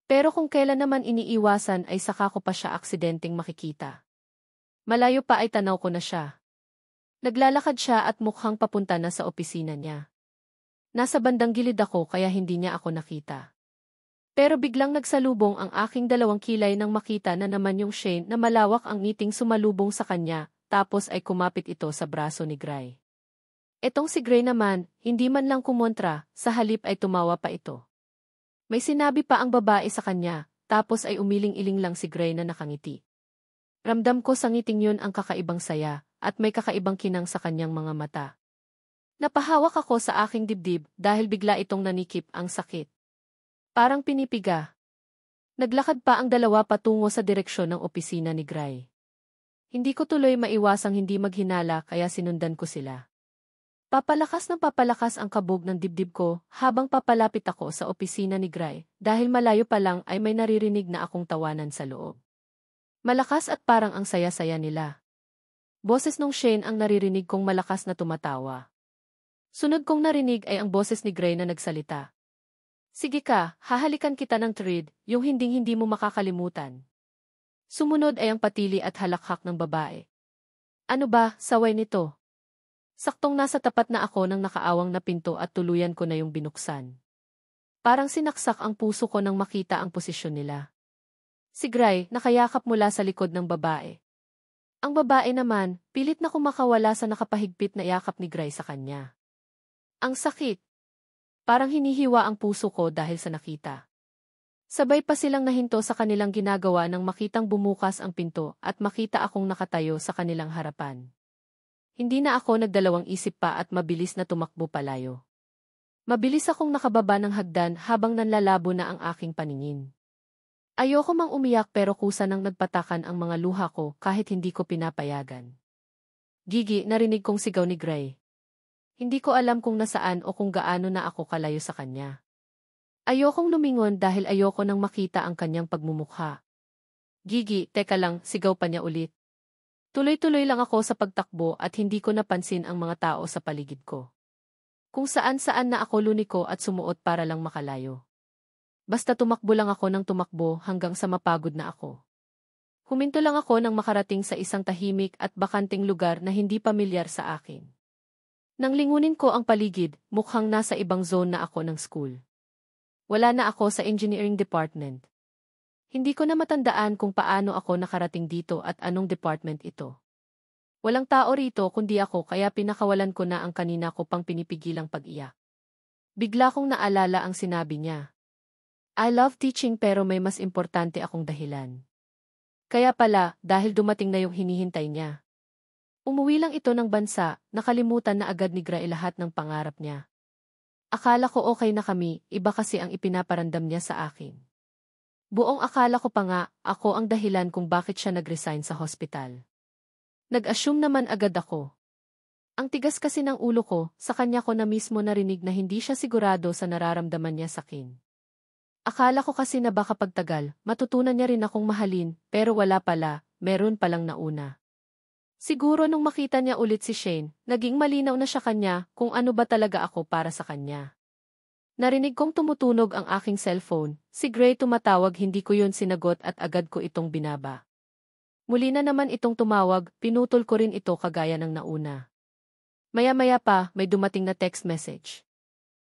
Pero kung kailan naman iniiwasan ay saka ko pa siya aksidenteng makikita. Malayo pa ay tanaw ko na siya. Naglalakad siya at mukhang papunta na sa opisina niya. Nasa bandang gilid ako kaya hindi niya ako nakita. Pero biglang nagsalubong ang aking dalawang kilay nang makita na naman yung Shane na malawak ang ngiting sumalubong sa kanya, tapos ay kumapit ito sa braso ni Gray. Etong si Gray naman, hindi man lang kumontra, sa halip ay tumawa pa ito. May sinabi pa ang babae sa kanya, tapos ay umiling-iling lang si Gray na nakangiti. Ramdam ko sa ngiting yun ang kakaibang saya, at may kakaibang kinang sa kanyang mga mata. Napahawak ako sa aking dibdib dahil bigla itong nanikip ang sakit. Parang pinipiga. Naglakad pa ang dalawa patungo sa direksyon ng opisina ni Gray. Hindi ko tuloy maiwasang hindi maghinala kaya sinundan ko sila. Papalakas ng papalakas ang kabog ng dibdib ko habang papalapit ako sa opisina ni Gray dahil malayo pa lang ay may naririnig na akong tawanan sa loob. Malakas at parang ang saya-saya nila. Boses nung Shane ang naririnig kong malakas na tumatawa. Sunod kong narinig ay ang boses ni Gray na nagsalita. Sige ka, hahalikan kita ng thread, yung hinding-hindi mo makakalimutan. Sumunod ay ang patili at halakhak ng babae. Ano ba, saway nito? Saktong nasa tapat na ako ng nakaawang na pinto at tuluyan ko na yung binuksan. Parang sinaksak ang puso ko nang makita ang posisyon nila. Si Gray, nakayakap mula sa likod ng babae. Ang babae naman, pilit na kumakawala sa nakapahigpit na yakap ni Gray sa kanya. Ang sakit. Parang hinihiwa ang puso ko dahil sa nakita. Sabay pa silang nahinto sa kanilang ginagawa nang makitang bumukas ang pinto at makita akong nakatayo sa kanilang harapan. Hindi na ako nagdalawang isip pa at mabilis na tumakbo palayo. Mabilis akong nakababa ng hagdan habang nanlalabo na ang aking paningin. Ayoko mang umiyak pero kusa nang nagpatakan ang mga luha ko kahit hindi ko pinapayagan. Gigi, narinig kong sigaw ni Gray. Hindi ko alam kung nasaan o kung gaano na ako kalayo sa kanya. Ayokong lumingon dahil ayoko nang makita ang kanyang pagmumukha. Gigi, teka lang, sigaw pa niya ulit. Tuloy-tuloy lang ako sa pagtakbo at hindi ko napansin ang mga tao sa paligid ko. Kung saan-saan na ako luniko at sumuot para lang makalayo. Basta tumakbo lang ako ng tumakbo hanggang sa mapagod na ako. Huminto lang ako nang makarating sa isang tahimik at bakanting lugar na hindi pamilyar sa akin. Nang lingunin ko ang paligid, mukhang nasa ibang zone na ako ng school. Wala na ako sa engineering department. Hindi ko na matandaan kung paano ako nakarating dito at anong department ito. Walang tao rito kundi ako kaya pinakawalan ko na ang kanina ko pang pinipigilang pag-iyak. Bigla kong naalala ang sinabi niya. I love teaching pero may mas importante akong dahilan. Kaya pala, dahil dumating na yung hinihintay niya. Umuwi lang ito ng bansa, nakalimutan na agad ni Gray lahat ng pangarap niya. Akala ko okay na kami, iba kasi ang ipinaparamdam niya sa akin. Buong akala ko pa nga, ako ang dahilan kung bakit siya nag-resign sa hospital. Nag-assume naman agad ako. Ang tigas kasi ng ulo ko, sa kanya ko na mismo narinig na hindi siya sigurado sa nararamdaman niya sa akin. Akala ko kasi na baka pagtagal, matutunan niya rin akong mahalin, pero wala pala, meron palang nauna. Siguro nung makita niya ulit si Shane, naging malinaw na siya kanya kung ano ba talaga ako para sa kanya. Narinig kong tumutunog ang aking cellphone, si Gray tumatawag hindi ko yun sinagot at agad ko itong binaba. Muli na naman itong tumawag, pinutol ko rin ito kagaya ng nauna. Maya-maya pa, may dumating na text message.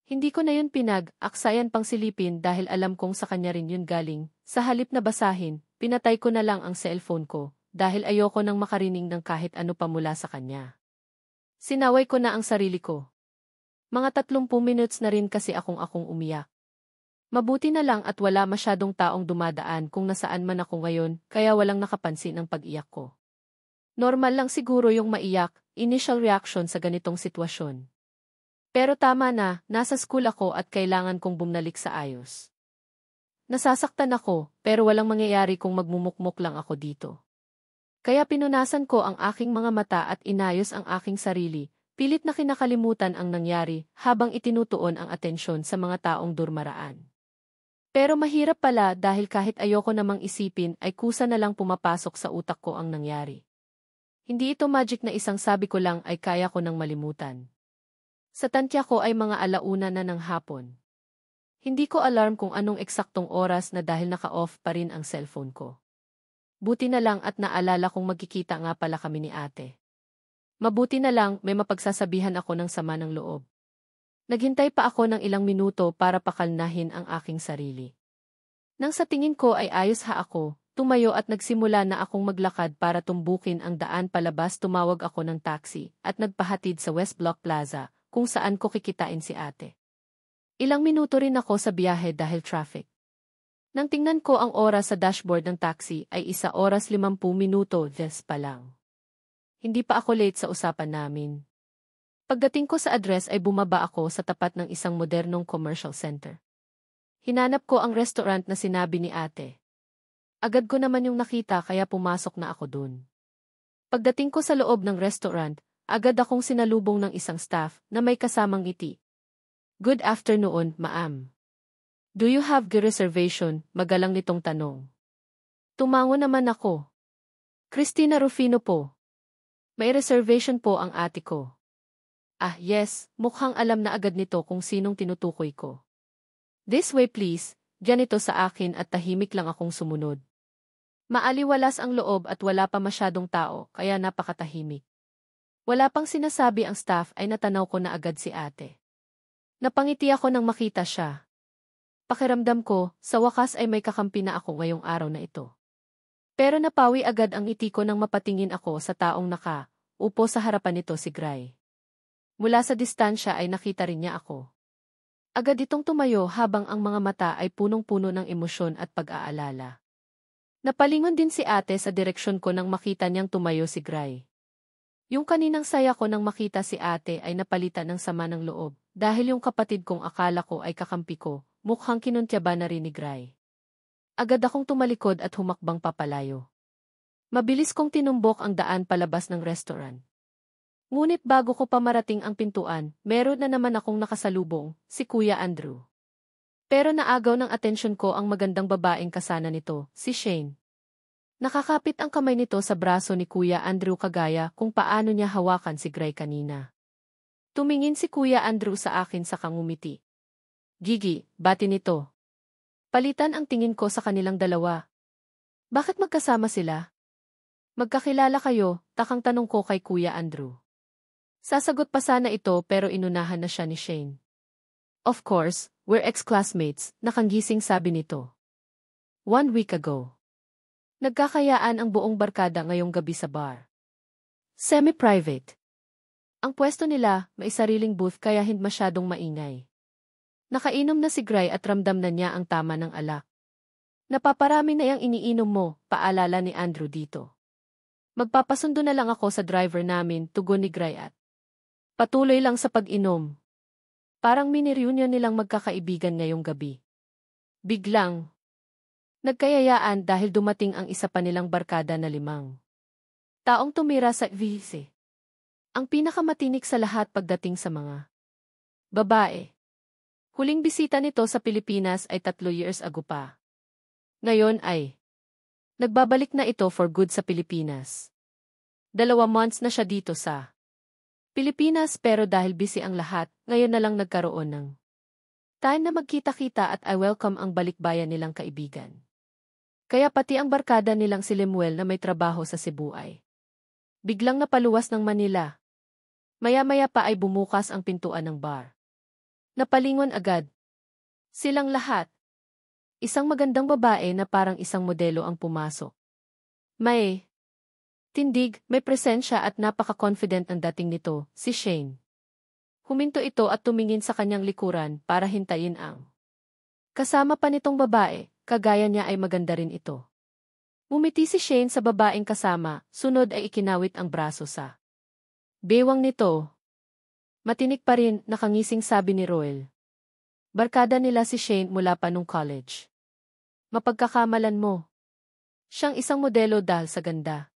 Hindi ko na yun pinag-aksayan pang silipin dahil alam kong sa kanya rin yun galing. Sa halip na basahin, pinatay ko na lang ang cellphone ko dahil ayoko nang makarinig ng kahit ano pa mula sa kanya. Sinaway ko na ang sarili ko. Mga 30 minutes na rin kasi akong umiyak. Mabuti na lang at wala masyadong taong dumadaan kung nasaan man ako ngayon, kaya walang nakapansin ang pag-iyak ko. Normal lang siguro yung maiyak, initial reaction sa ganitong sitwasyon. Pero tama na, nasa school ako at kailangan kong bumalik sa ayos. Nasasaktan ako, pero walang mangyayari kung magmumukmok lang ako dito. Kaya pinunasan ko ang aking mga mata at inayos ang aking sarili, pilit na kinakalimutan ang nangyari habang itinutuon ang atensyon sa mga taong durmaraan. Pero mahirap pala dahil kahit ayoko namang isipin ay kusa na lang pumapasok sa utak ko ang nangyari. Hindi ito magic na isang sabi ko lang ay kaya ko nang malimutan. Sa tantya ko ay mga 1:00 na ng hapon. Hindi ko alarm kung anong eksaktong oras na dahil naka-off pa rin ang cellphone ko. Buti na lang at naalala kong magkikita nga pala kami ni ate. Mabuti na lang may mapagsasabihan ako ng sama ng loob. Naghintay pa ako ng ilang minuto para pakalnahin ang aking sarili. Nang sa tingin ko ay ayos ako, tumayo at nagsimula na akong maglakad para tumbukin ang daan palabas. Tumawag ako ng taxi at nagpahatid sa West Block Plaza kung saan ko kikitain si ate. Ilang minuto rin ako sa biyahe dahil traffic. Nang tingnan ko ang oras sa dashboard ng taxi ay 1:50 this pa lang. Hindi pa ako late sa usapan namin. Pagdating ko sa address ay bumaba ako sa tapat ng isang modernong commercial center. Hinanap ko ang restaurant na sinabi ni ate. Agad ko naman yung nakita kaya pumasok na ako dun. Pagdating ko sa loob ng restaurant, agad akong sinalubong ng isang staff na may kasamang ngiti. Good afternoon, ma'am. Do you have the reservation? Magalang nitong tanong. Tumango naman ako. Christina Rufino po. May reservation po ang ate ko. Ah yes, mukhang alam na agad nito kung sinong tinutukoy ko. This way please, diyan ito sa akin at tahimik lang akong sumunod. Maaliwalas ang loob at wala pa masyadong tao kaya napakatahimik. Wala pang sinasabi ang staff ay natanaw ko na agad si ate. Napangiti ako nang makita siya. Pakiramdam ko, sa wakas ay may kakampi na ako ngayong araw na ito. Pero napawi agad ang ngiti ko nang mapatingin ako sa taong upo sa harapan nito si Gray. Mula sa distansya ay nakita rin niya ako. Agad itong tumayo habang ang mga mata ay punong-puno ng emosyon at pag-aalala. Napalingon din si ate sa direksyon ko nang makita niyang tumayo si Gray. Yung kaninang saya ko nang makita si ate ay napalitan ng sama ng loob dahil yung kapatid kong akala ko ay kakampi ko, mukhang kinuntyaban na rin ni Gray. Agad akong tumalikod at humakbang papalayo. Mabilis kong tinumbok ang daan palabas ng restaurant. Ngunit bago ko pa marating ang pintuan, meron na naman akong nakasalubong, si Kuya Andrew. Pero naagaw ng atensyon ko ang magandang babaeng kasana nito, si Shane. Nakakapit ang kamay nito sa braso ni Kuya Andrew kagaya kung paano niya hawakan si Gray kanina. Tumingin si Kuya Andrew sa akin sa ngumiti. Gigi, bati nito. Palitan ang tingin ko sa kanilang dalawa. Bakit magkasama sila? Magkakilala kayo, takang tanong ko kay Kuya Andrew. Sasagot pa sana ito pero inunahan na siya ni Shane. Of course, we're ex-classmates, nakanggising sabi nito. 1 week ago. Nagkakayaan ang buong barkada ngayong gabi sa bar. Semi-private. Ang pwesto nila, may sariling booth kaya hindi masyadong maingay. Nakainom na si Gray at ramdam na niya ang tama ng alak. Napaparami na yang iniinom mo, paalala ni Andrew dito. Magpapasundo na lang ako sa driver namin, tugon ni Gray at patuloy lang sa pag-inom. Parang mini-reunion nilang magkakaibigan ngayong gabi. Biglang nagkayayaan dahil dumating ang isa pa nilang barkada na 5 taong tumira sa VC. Ang pinakamatinik sa lahat pagdating sa mga babae. Huling bisita nito sa Pilipinas ay 3 years ago pa. Ngayon ay nagbabalik na ito for good sa Pilipinas. 2 months na siya dito sa Pilipinas pero dahil busy ang lahat, ngayon na lang nagkaroon ng time na magkita-kita at I welcome ang balikbayan nilang kaibigan. Kaya pati ang barkada nilang si Lemuel na may trabaho sa Cebu ay biglang napaluwas ng Manila. Maya-maya pa ay bumukas ang pintuan ng bar. Napalingon agad. Silang lahat. Isang magandang babae na parang isang modelo ang pumasok. May tindig, may presensya at napaka-confident ang dating nito, si Shane. Huminto ito at tumingin sa kanyang likuran para hintayin ang kasama pa nitong babae, kagaya niya ay maganda rin ito. Umiti si Shane sa babaeng kasama, sunod ay ikinawit ang braso sa bewang nito. Matinik pa rin, nakangising sabi ni Roel. Barkada nila si Shane mula pa nung college. Mapagkakamalan mo. Siyang isang modelo dahil sa ganda.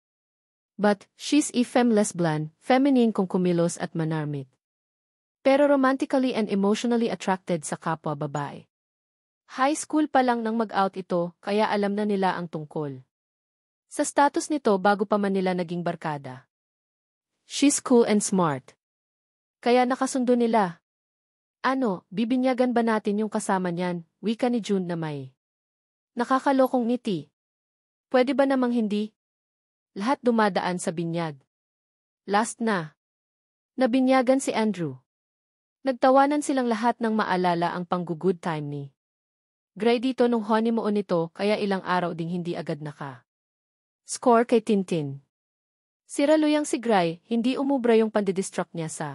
But, she's a femme lesbian, feminine kung kumilos at manarmit. Pero romantically and emotionally attracted sa kapwa babae. High school pa lang nang mag-out ito, kaya alam na nila ang tungkol sa status nito bago pa man nila naging barkada. She's cool and smart. Kaya nakasundo nila. Ano, bibinyagan ba natin yung kasama niyan, wika ni June na may nakakalokong ngiti. Pwede ba namang hindi? Lahat dumadaan sa binyag. Last na. Nabinyagan si Andrew. Nagtawanan silang lahat ng maalala ang pang-good time ni Gray dito nung honeymoon nito kaya ilang araw ding hindi agad score kay Tintin. Siraluyang si Gray, hindi umubra yung pandidistract niya sa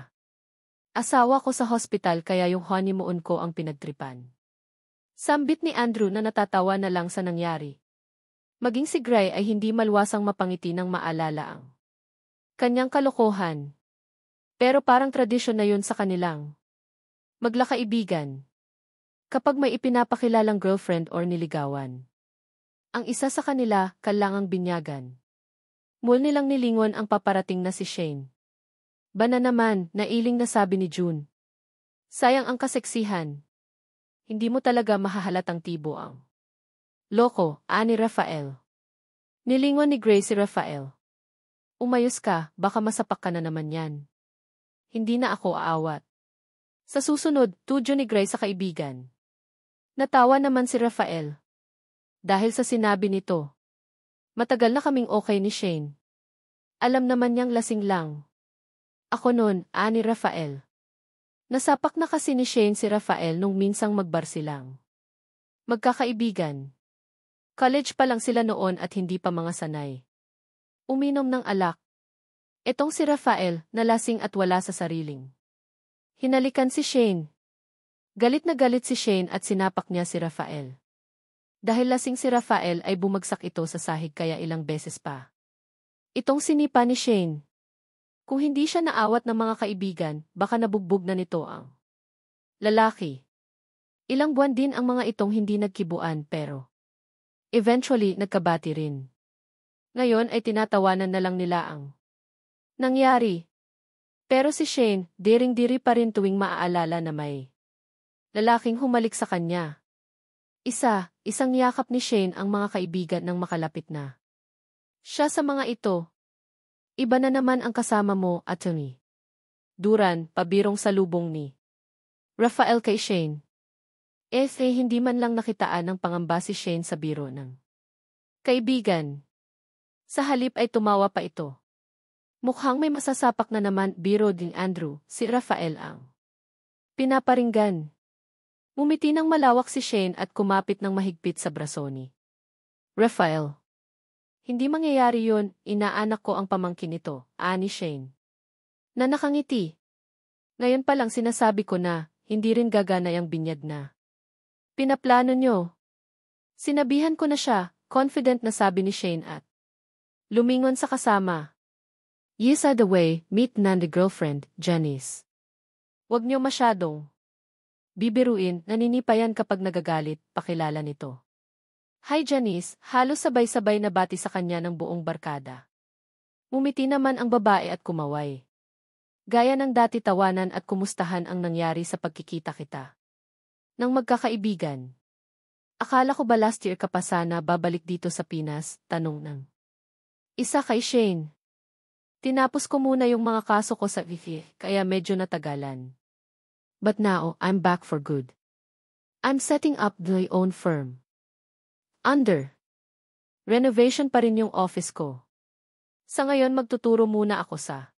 asawa ko sa hospital kaya yung honeymoon ko ang pinagtripan. Sambit ni Andrew na natatawa na lang sa nangyari. Maging si Gray ay hindi malwasang mapangiti ng maalala ang kanyang kalokohan. Pero parang tradisyon na yun sa kanilang maglakaibigan. Kapag may ipinapakilalang girlfriend or niligawan. Ang isa sa kanila, kailangang binyagan. Mul nilang nilingon ang paparating na si Shane. Bana naman, nailing na sabi ni June. Sayang ang kaseksihan. Hindi mo talaga mahahalatang tibo ang loko, ani Rafael. Nilingon ni Gray si Rafael. Umayos ka, baka masapak ka na naman yan. Hindi na ako aawat. Sa susunod, tudyo ni Gray sa kaibigan. Natawa naman si Rafael. Dahil sa sinabi nito. Matagal na kaming okay ni Shane. Alam naman niyang lasing lang. Ako nun, ani Rafael. Nasapak na kasi ni Shane si Rafael nung minsang magbar silang magkakaibigan. College pa lang sila noon at hindi pa mga sanay uminom ng alak. Etong si Rafael, nalasing at wala sa sariling hinalikan si Shane. Galit na galit si Shane at sinapak niya si Rafael. Dahil lasing si Rafael ay bumagsak ito sa sahig kaya ilang beses pa. Itong sinipa ni Shane. Kung hindi siya naawat ng mga kaibigan, baka nabugbog na nito ang lalaki. Ilang buwan din ang mga itong hindi nagkibuan pero eventually nagkabati rin. Ngayon ay tinatawanan na lang nila ang nangyari. Pero si Shane, diring-diri pa rin tuwing maaalala na may lalaking humalik sa kanya. Isang yakap ni Shane ang mga kaibigan ng makalapit na. Siya sa mga ito. Iba na naman ang kasama mo, Attorney Duran, pabirong salubong ni Rafael kay Shane. Hindi man lang nakitaan ng pangamba si Shane sa biro ng kaibigan. Sa halip ay tumawa pa ito. Mukhang may masasapak na naman biro din Andrew, si Rafael ang pinaparinggan. Umiti ng malawak si Shane at kumapit ng mahigpit sa braso ni Rafael. Hindi mangyayari yun, inaanak ko ang pamangkin nito, ani Shane. Na nakangiti. Ngayon pa lang sinasabi ko na, hindi rin gagana yung binyag na pinaplano nyo. Sinabihan ko na siya, confident na sabi ni Shane at lumingon sa kasama. Yes, the way, meet Nandi girlfriend, Janice. Huwag nyo masyadong bibiruin, naninipayan kapag nagagalit, pakilala nito. Hi Janice, halos sabay-sabay na bati sa kanya ng buong barkada. Umiti naman ang babae at kumaway. Gaya ng dati tawanan at kumustahan ang nangyari sa pagkikita kita. Nang magkakaibigan. Akala ko ba last year ka pa sana babalik dito sa Pinas, tanong ng isa kay Shane. Tinapos ko muna yung mga kaso ko sa VF, kaya medyo natagalan. But now, I'm back for good. I'm setting up my own firm. Under renovation pa rin yung office ko. Sa ngayon magtuturo muna ako sa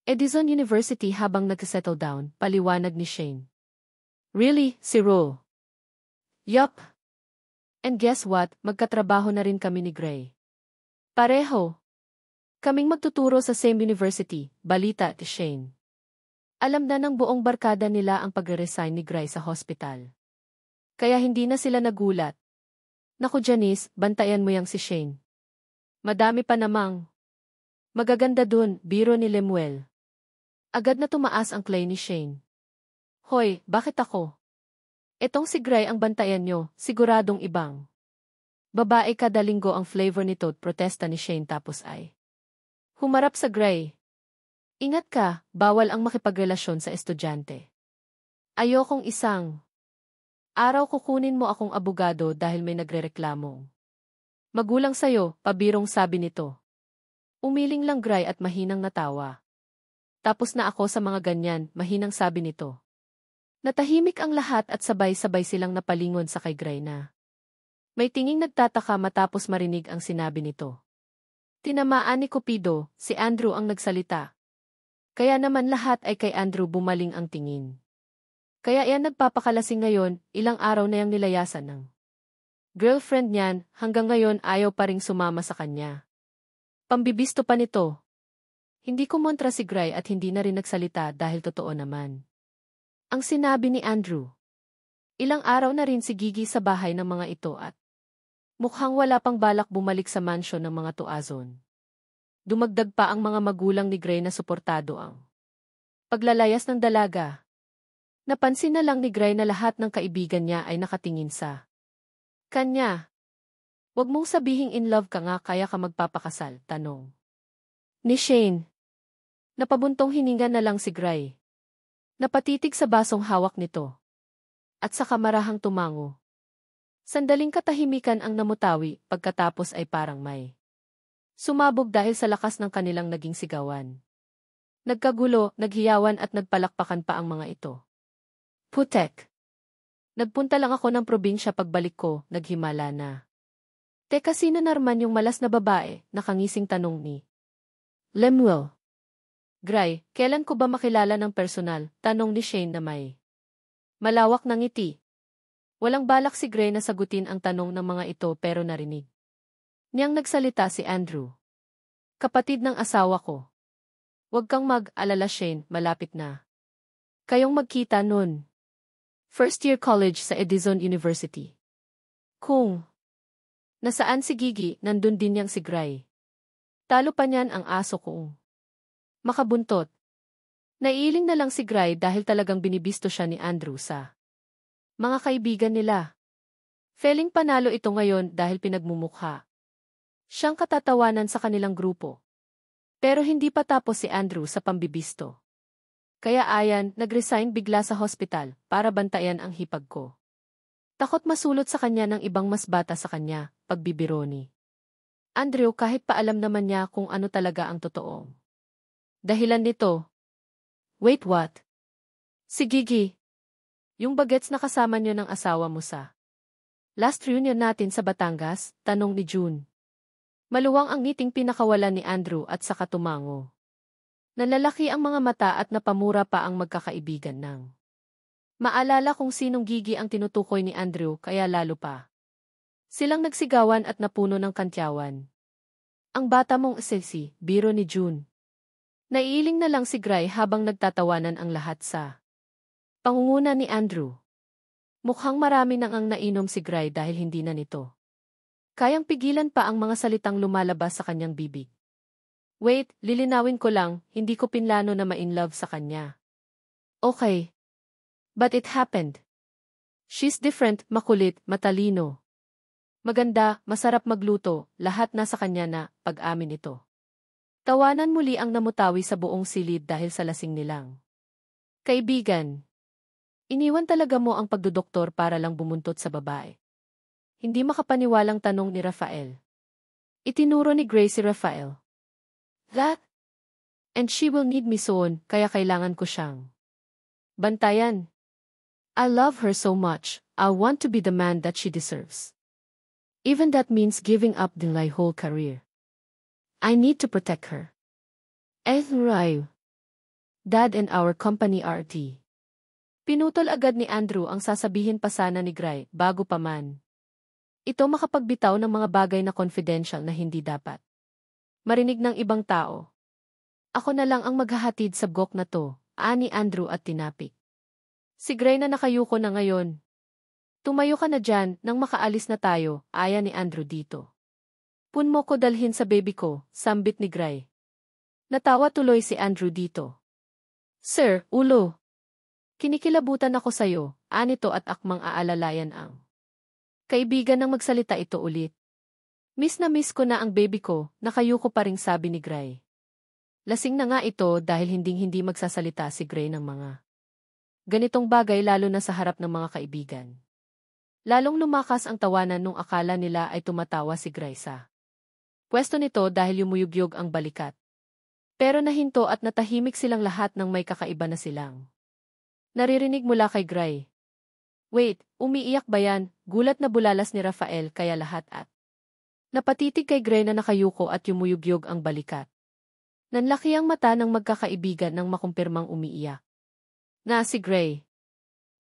Edison University habang nag-settle down, paliwanag ni Shane. Really, si Ro? Yup. And guess what, magkatrabaho na rin kami ni Gray. Pareho. Kaming magtuturo sa same university, balita ni Shane. Alam na ng buong barkada nila ang pagre-resign ni Gray sa hospital. Kaya hindi na sila nagulat. Naku Janice, bantayan mo yang si Shane. Madami pa namang. Magaganda dun, biro ni Lemuel. Agad na tumaas ang clay ni Shane. Hoy, bakit ako? Etong si Gray ang bantayan nyo, siguradong ibang. Babae kada linggo ang flavor nito, protesta ni Shane tapos ay. Humarap sa Gray. Ingat ka, bawal ang makipagrelasyon sa estudyante. Ayokong isang. Araw kukunin mo akong abogado dahil may nagrereklamo. Magulang sayo, pabirong sabi nito. Umiling lang Gray at mahinang natawa. Tapos na ako sa mga ganyan, mahinang sabi nito. Natahimik ang lahat at sabay-sabay silang napalingon sa kay Gray na. May tinging nagtataka matapos marinig ang sinabi nito. Tinamaan ni Cupido, si Andrew ang nagsalita. Kaya naman lahat ay kay Andrew bumaling ang tingin. Kaya yan nagpapakalasing ngayon, ilang araw na yang nilayasan ng girlfriend niyan, hanggang ngayon ayaw pa ring sumama sa kanya. Pambibisto pa nito. Hindi kumontra si Gray at hindi na rin nagsalita dahil totoo naman. Ang sinabi ni Andrew. Ilang araw na rin si Gigi sa bahay ng mga ito at mukhang wala pang balak bumalik sa mansyon ng mga tuazon. Dumagdag pa ang mga magulang ni Gray na suportado ang paglalayas ng dalaga. Napansin na lang ni Gray na lahat ng kaibigan niya ay nakatingin sa kanya. Huwag mong sabihing in love ka nga kaya ka magpapakasal, tanong ni Shane. Napabuntong hininga na lang si Gray. Napatitig sa basong hawak nito. At sa kamarahang tumango. Sandaling katahimikan ang namutawi, pagkatapos ay parang may sumabog dahil sa lakas ng kanilang naging sigawan. Nagkagulo, naghiyawan at nagpalakpakan pa ang mga ito. Putek! Nagpunta lang ako ng probinsya pagbalik ko, naghimala na. Teka sino naman yung malas na babae, nakangising tanong ni Lemuel. Gray, kailan ko ba makilala ng personal, tanong ni Shane na may malawak ng ngiti. Walang balak si Gray na sagutin ang tanong ng mga ito pero narinig niyang nagsalita si Andrew. Kapatid ng asawa ko. Huwag kang mag-alala Shane, malapit na kayong magkita nun. First year college sa Edison University. Kung nasaan si Gigi, nandun din niyang si Gray. Talo pa niyan ang aso kong makabuntot. Naiiling na lang si Gray dahil talagang binibisto siya ni Andrew sa mga kaibigan nila. Feeling panalo ito ngayon dahil pinagmumukha siyang katatawanan sa kanilang grupo. Pero hindi pa tapos si Andrew sa pambibisto. Kaya ayan, nag-resign bigla sa hospital para bantayan ang hipag ko. Takot masulot sa kanya ng ibang mas bata sa kanya, pagbibiro ni Andrew kahit pa alam naman niya kung ano talaga ang totoo. Dahilan nito. Wait what? Si Gigi. Yung bagets na kasama niyo ng asawa mo sa last reunion natin sa Batangas, tanong ni June. Maluwang ang ngiting pinakawalan ni Andrew at saka tumango. Nalalaki ang mga mata at napamura pa ang magkakaibigan ng maalala kung sinong Gigi ang tinutukoy ni Andrew kaya lalo pa. Silang nagsigawan at napuno ng kantyawan. Ang bata mong sexy, biro ni June. Naiiling na lang si Gray habang nagtatawanan ang lahat sa pangunguna ni Andrew. Mukhang marami nang ang nainom si Gray dahil hindi na nito kayang pigilan pa ang mga salitang lumalabas sa kanyang bibig. Wait, lilinawin ko lang, hindi ko pinlano na ma-inlove sa kanya. Okay. But it happened. She's different, makulit, matalino. Maganda, masarap magluto, lahat nasa kanya na, pag-amin ito. Tawanan muli ang namutawi sa buong silid dahil sa lasing nilang kaibigan. Iniwan talaga mo ang pagdodoktor para lang bumuntot sa babae. Hindi makapaniwalang tanong ni Rafael. Itinuro ni Gray si Rafael. That? And she will need me soon, kaya kailangan ko siyang bantayan. I love her so much, I want to be the man that she deserves. Even that means giving up my whole career. I need to protect her. Right. Dad and our company RT. Pinutol agad ni Andrew ang sasabihin pa sana ni Gray bago pa man. Ito makapagbitaw ng mga bagay na confidential na hindi dapat marinig ng ibang tao. Ako na lang ang maghahatid sa bugok na to, ani Andrew at tinapik. Si Gray na nakayuko na ngayon. Tumayo ka na dyan nang makaalis na tayo, aya ni Andrew dito. Pun mo ko dalhin sa baby ko, sambit ni Gray. Natawa tuloy si Andrew dito. Sir, ulo. Kinikilabutan ako sayo, anito at akmang aalalayan ang kaibigan nang magsalita ito ulit. Miss na miss ko na ang baby ko, nakayuko pa ring sabi ni Gray. Lasing na nga ito dahil hinding-hindi magsasalita si Gray ng mga ganitong bagay lalo na sa harap ng mga kaibigan. Lalong lumakas ang tawanan nung akala nila ay tumatawa si Gray sa pwesto nito dahil yumuyugyog ang balikat. Pero nahinto at natahimik silang lahat ng may kakaiba na silang naririnig mula kay Gray. Wait, umiiyak ba yan? Gulat na bulalas ni Rafael kaya lahat at napatitig kay Gray na nakayuko at yumuyugyog ang balikat. Nanlaki ang mata ng magkakaibigan nang makumpirmang umiiyak. Na si Gray.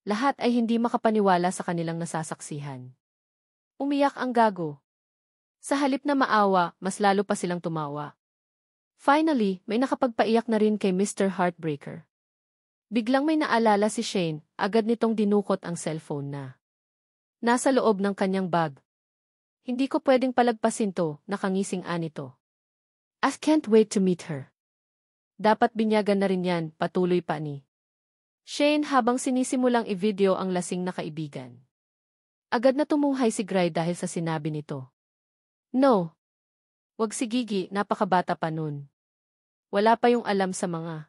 Lahat ay hindi makapaniwala sa kanilang nasasaksihan. Umiyak ang gago. Sa halip na maawa, mas lalo pa silang tumawa. Finally, may nakapagpaiyak na rin kay Mr. Heartbreaker. Biglang may naalala si Shane, agad nitong dinukot ang cellphone na nasa loob ng kanyang bag. Hindi ko pwedeng palagpasin to, nakangising anito. I can't wait to meet her. Dapat binyagan na rin yan, patuloy pa ni Shane habang sinisimulang i-video ang lasing na kaibigan. Agad na tumuhay si Gray dahil sa sinabi nito. No. Wag si Gigi, napakabata pa nun. Wala pa yung alam sa mga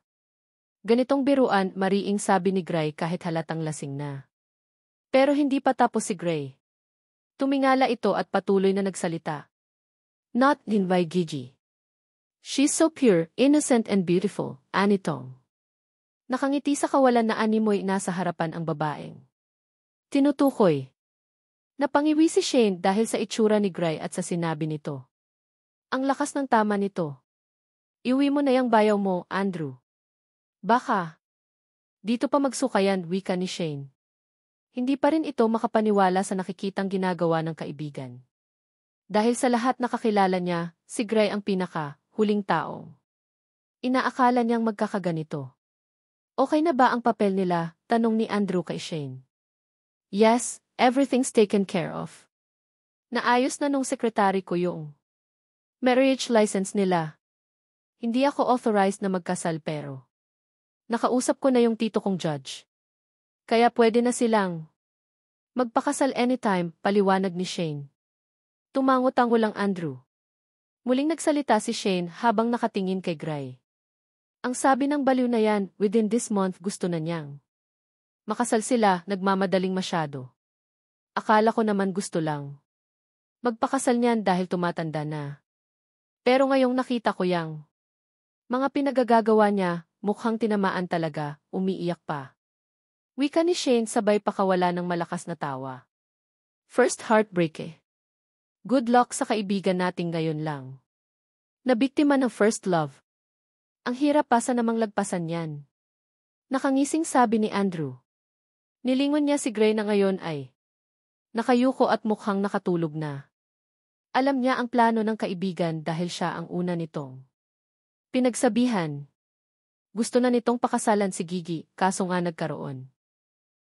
ganitong biruan, mariing sabi ni Gray kahit halatang lasing na. Pero hindi pa tapos si Gray. Tumingala ito at patuloy na nagsalita. Not din by Gigi. She's so pure, innocent and beautiful, anitong. Nakangiti sa kawalan na animoy nasa harapan ang babaeng tinutukoy. Napangiwi si Shane dahil sa itsura ni Gray at sa sinabi nito. Ang lakas ng tama nito. Iwi mo na yang bayaw mo, Andrew. Baka. Dito pa magsukayan, wika ni Shane. Hindi pa rin ito makapaniwala sa nakikitang ginagawa ng kaibigan. Dahil sa lahat nakakilala niya, si Gray ang huling taong inaakala niyang magkakaganito. Okay na ba ang papel nila? Tanong ni Andrew kay Shane. Yes, everything's taken care of. Naayos na nung sekretary ko yung marriage license nila. Hindi ako authorized na magkasal pero nakausap ko na yung tito kong judge. Kaya pwede na silang magpakasal anytime, paliwanag ni Shane. Tumango-tango lang Andrew. Muling nagsalita si Shane habang nakatingin kay Gray. Ang sabi ng baliw na yan, within this month gusto na niyang makasal sila, nagmamadaling masyado. Akala ko naman gusto lang magpakasal niyan dahil tumatanda na. Pero ngayong nakita ko yang mga pinagagagawa niya, mukhang tinamaan talaga, umiiyak pa. Wika ni Shane sabay pakawala ng malakas na tawa. First heartbreak eh. Good luck sa kaibigan nating ngayon lang. Nabiktima ng first love. Ang hirap pa sa namang lagpasan yan. Nakangising sabi ni Andrew. Nilingon niya si Gray na ngayon ay nakayuko at mukhang nakatulog na. Alam niya ang plano ng kaibigan dahil siya ang una nitong pinagsabihan. Gusto na nitong pakasalan si Gigi, kaso nga nagkaroon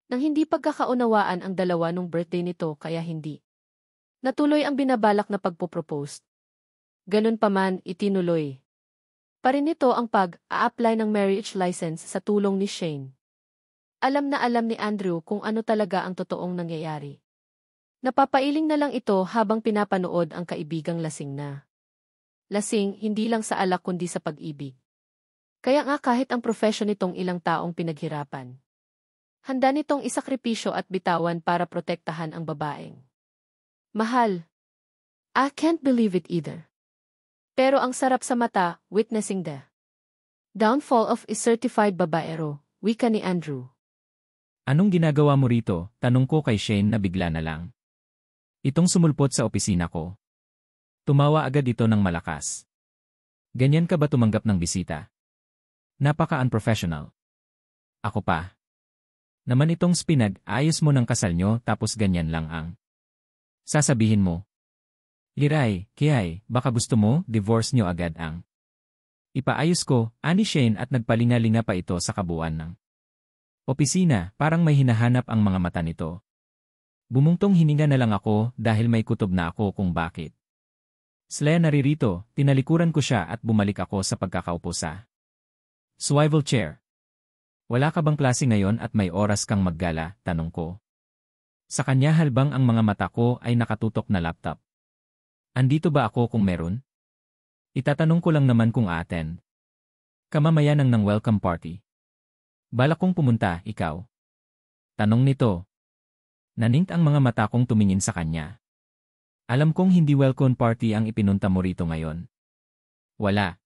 nang hindi pagkakaunawaan ang dalawa nung birthday nito kaya hindi natuloy ang binabalak na pagpopropose. Ganun pa man, itinuloy pa rin nito ang pag-a-apply ng marriage license sa tulong ni Shane. Alam na alam ni Andrew kung ano talaga ang totoong nangyayari. Napapailing na lang ito habang pinapanood ang kaibigang lasing na. Lasing, hindi lang sa alak kundi sa pag-ibig. Kaya nga kahit ang profesyon nitong ilang taong pinaghirapan, handa nitong isakripisyo at bitawan para protektahan ang babaeng mahal. I can't believe it either. Pero ang sarap sa mata, witnessing the downfall of a certified babaero, wika ni Andrew. Anong ginagawa mo rito? Tanong ko kay Shane na bigla na lang itong sumulpot sa opisina ko. Tumawa agad ito ng malakas. Ganyan ka ba tumanggap ng bisita? Napaka-unprofessional. Ako pa. Naman itong spinag, ayos mo ng kasal nyo tapos ganyan lang ang sasabihin mo. Liray, kiyay, baka gusto mo, divorce nyo agad ang ipaayos ko, ani Shane at nagpalinga-linga pa ito sa kabuuan ng opisina, parang may hinahanap ang mga mata nito. Bumungtong hininga na lang ako dahil may kutob na ako kung bakit. Slea naririto, tinalikuran ko siya at bumalik ako sa pagkakaupo sa swivel chair. Wala ka bang klase ngayon at may oras kang maggala, tanong ko. Sa kanya halbang ang mga mata ko ay nakatutok na laptop. Andito ba ako kung meron? Itatanong ko lang naman kung attend. Kamamayan ng welcome party. Balak kong pumunta, ikaw. Tanong nito. Naningt ang mga mata kong tumingin sa kanya. Alam kong hindi welcome party ang ipinunta mo rito ngayon. Wala.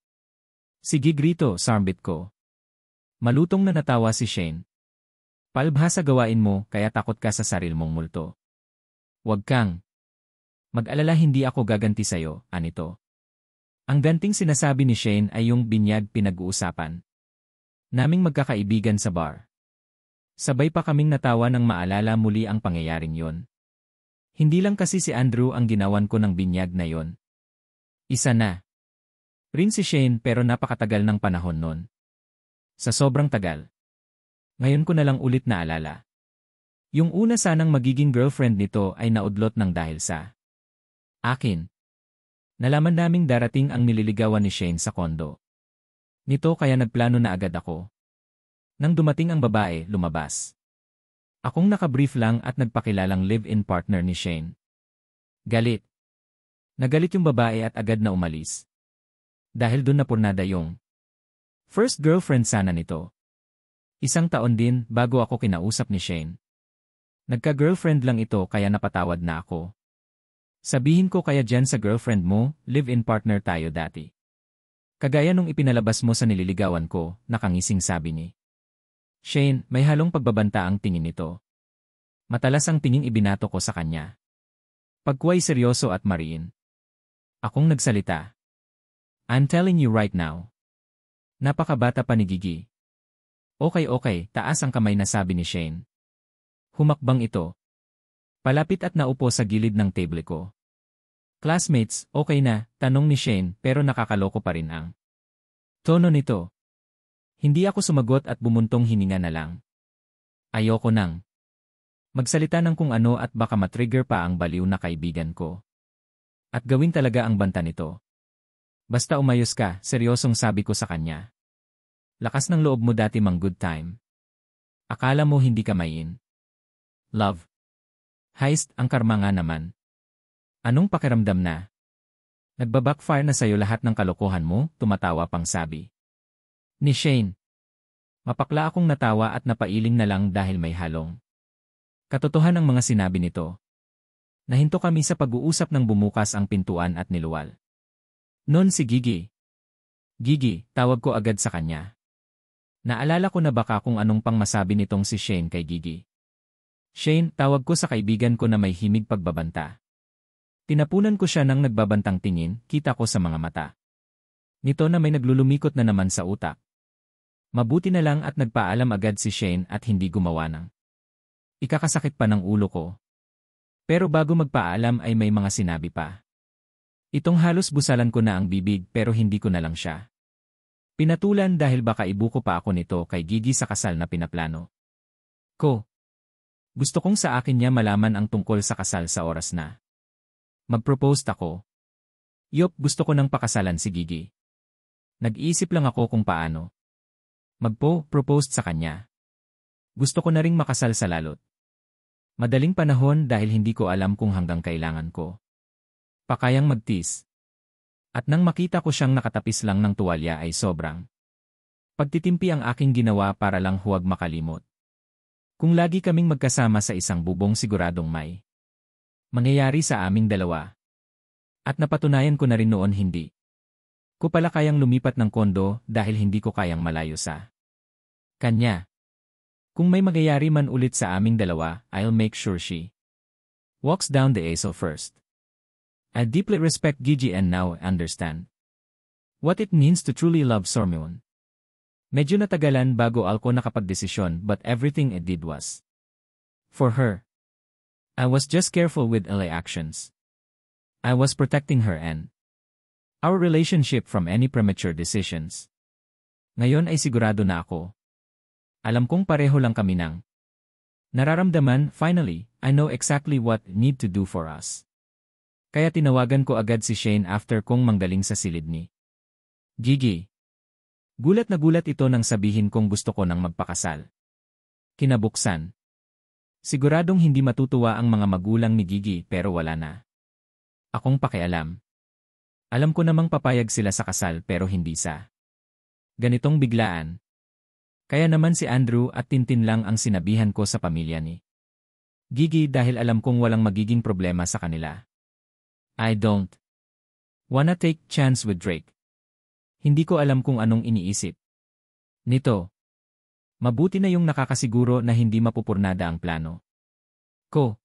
Sige grito, sarbit ko. Malutong na natawa si Shane. Palbhasa gawain mo kaya takot ka sa saril mong multo. Huwag kang mag-alala, hindi ako gaganti sa'yo, anito. Ang ganting sinasabi ni Shane ay yung binyag pinag-uusapan naming magkakaibigan sa bar. Sabay pa kaming natawa nang maalala muli ang pangyayaring yon. Hindi lang kasi si Andrew ang ginawan ko ng binyag na yon. Isa na rin si Shane pero napakatagal ng panahon nun. Sa sobrang tagal. Ngayon ko na lang ulit naalala. Yung una sanang magiging girlfriend nito ay naudlot ng dahil sa akin. Nalaman naming darating ang nililigawan ni Shane sa kondo. Nito kaya nagplano na agad ako. Nang dumating ang babae, lumabas. Akong nakabrief lang at nagpakilalang live-in partner ni Shane. Galit. Nagalit yung babae at agad na umalis. Dahil dun napurnada yung first girlfriend sana nito. Isang taon din bago ako kinausap ni Shane. Nagka-girlfriend lang ito kaya napatawad na ako. Sabihin ko kaya dyan sa girlfriend mo, live-in partner tayo dati. Kagaya nung ipinalabas mo sa nililigawan ko, nakangising sabi ni Shane, may halong pagbabanta ang tingin nito. Matalas ang tingin ibinato ko sa kanya. Pagkuway seryoso at mariin. Akong nagsalita. I'm telling you right now. Napakabata pa ni Gigi. Okay, taas ang kamay na sabi ni Shane. Humakbang ito. Palapit at naupo sa gilid ng table ko. Classmates, okay na, tanong ni Shane pero nakakaloko pa rin ang tono nito. Hindi ako sumagot at bumuntong hininga na lang. Ayoko nang magsalita ng kung ano at baka matrigger pa ang baliw na kaibigan ko. At gawin talaga ang banta nito. Basta umayos ka, seryosong sabi ko sa kanya. Lakas ng loob mo dati mang good time. Akala mo hindi ka mayin. Love. Heist, ang karma nga naman. Anong pakiramdam na? Nagbabackfire na sa'yo lahat ng kalokohan mo, tumatawa pang sabi ni Shane. Mapakla akong natawa at napailing na lang dahil may halong katotohan ang mga sinabi nito. Nahinto kami sa pag-uusap nang bumukas ang pintuan at niluwal. Noon si Gigi. Gigi, tawag ko agad sa kanya. Naalala ko na baka kung anong pang masabi nitong si Shane kay Gigi. Shane, tawag ko sa kaibigan ko na may himig pagbabanta. Tinapunan ko siya ng nagbabantang tingin, kita ko sa mga mata nito na may naglulumikot na naman sa utak. Mabuti na lang at nagpaalam agad si Shane at hindi gumawa ng ikakasakit pa ng ulo ko. Pero bago magpaalam ay may mga sinabi pa. Itong halos busalan ko na ang bibig pero hindi ko na lang siya pinatulan dahil baka ibuko pa ako nito kay Gigi sa kasal na pinaplano ko. Gusto kong sa akin niya malaman ang tungkol sa kasal sa oras na mag-propose ako. Yop, gusto ko nang pakasalan si Gigi. Nag-iisip lang ako kung paano magpo-propose sa kanya. Gusto ko na ring makasal sa lalot madaling panahon dahil hindi ko alam kung hanggang kailangan ko pakayang magtis. At nang makita ko siyang nakatapis lang ng tuwalya ay sobrang pagtitimpi ang aking ginawa para lang huwag makalimot. Kung lagi kaming magkasama sa isang bubong siguradong may mangyayari sa aming dalawa. At napatunayan ko na rin noon hindi ko pala kayang lumipat ng kondo dahil hindi ko kayang malayo sa kanya. Kung may magyayari man ulit sa aming dalawa, I'll make sure she walks down the aisle first. I deeply respect Gigi and now understand what it means to truly love someone. Medyo natagalan bago ako nakapagdesisyon but everything I did was for her. I was just careful with LA actions. I was protecting her and our relationship from any premature decisions. Ngayon ay sigurado na ako. Alam kong pareho lang kami ng nararamdaman. Finally, I know exactly what need to do for us. Kaya tinawagan ko agad si Shane after kong manggaling sa silid ni Gigi. Gulat na gulat ito nang sabihin kong gusto ko nang magpakasal. Kinabuksan. Siguradong hindi matutuwa ang mga magulang ni Gigi pero wala na akong pakialam. Alam ko namang papayag sila sa kasal pero hindi sa ganitong biglaan. Kaya naman si Andrew at Tintin lang ang sinabihan ko sa pamilya ni Gigi dahil alam kong walang magiging problema sa kanila. I don't wanna take chance with Drake. Hindi ko alam kung anong iniisip nito. Mabuti na yung nakakasiguro na hindi mapupurnada ang plano ko.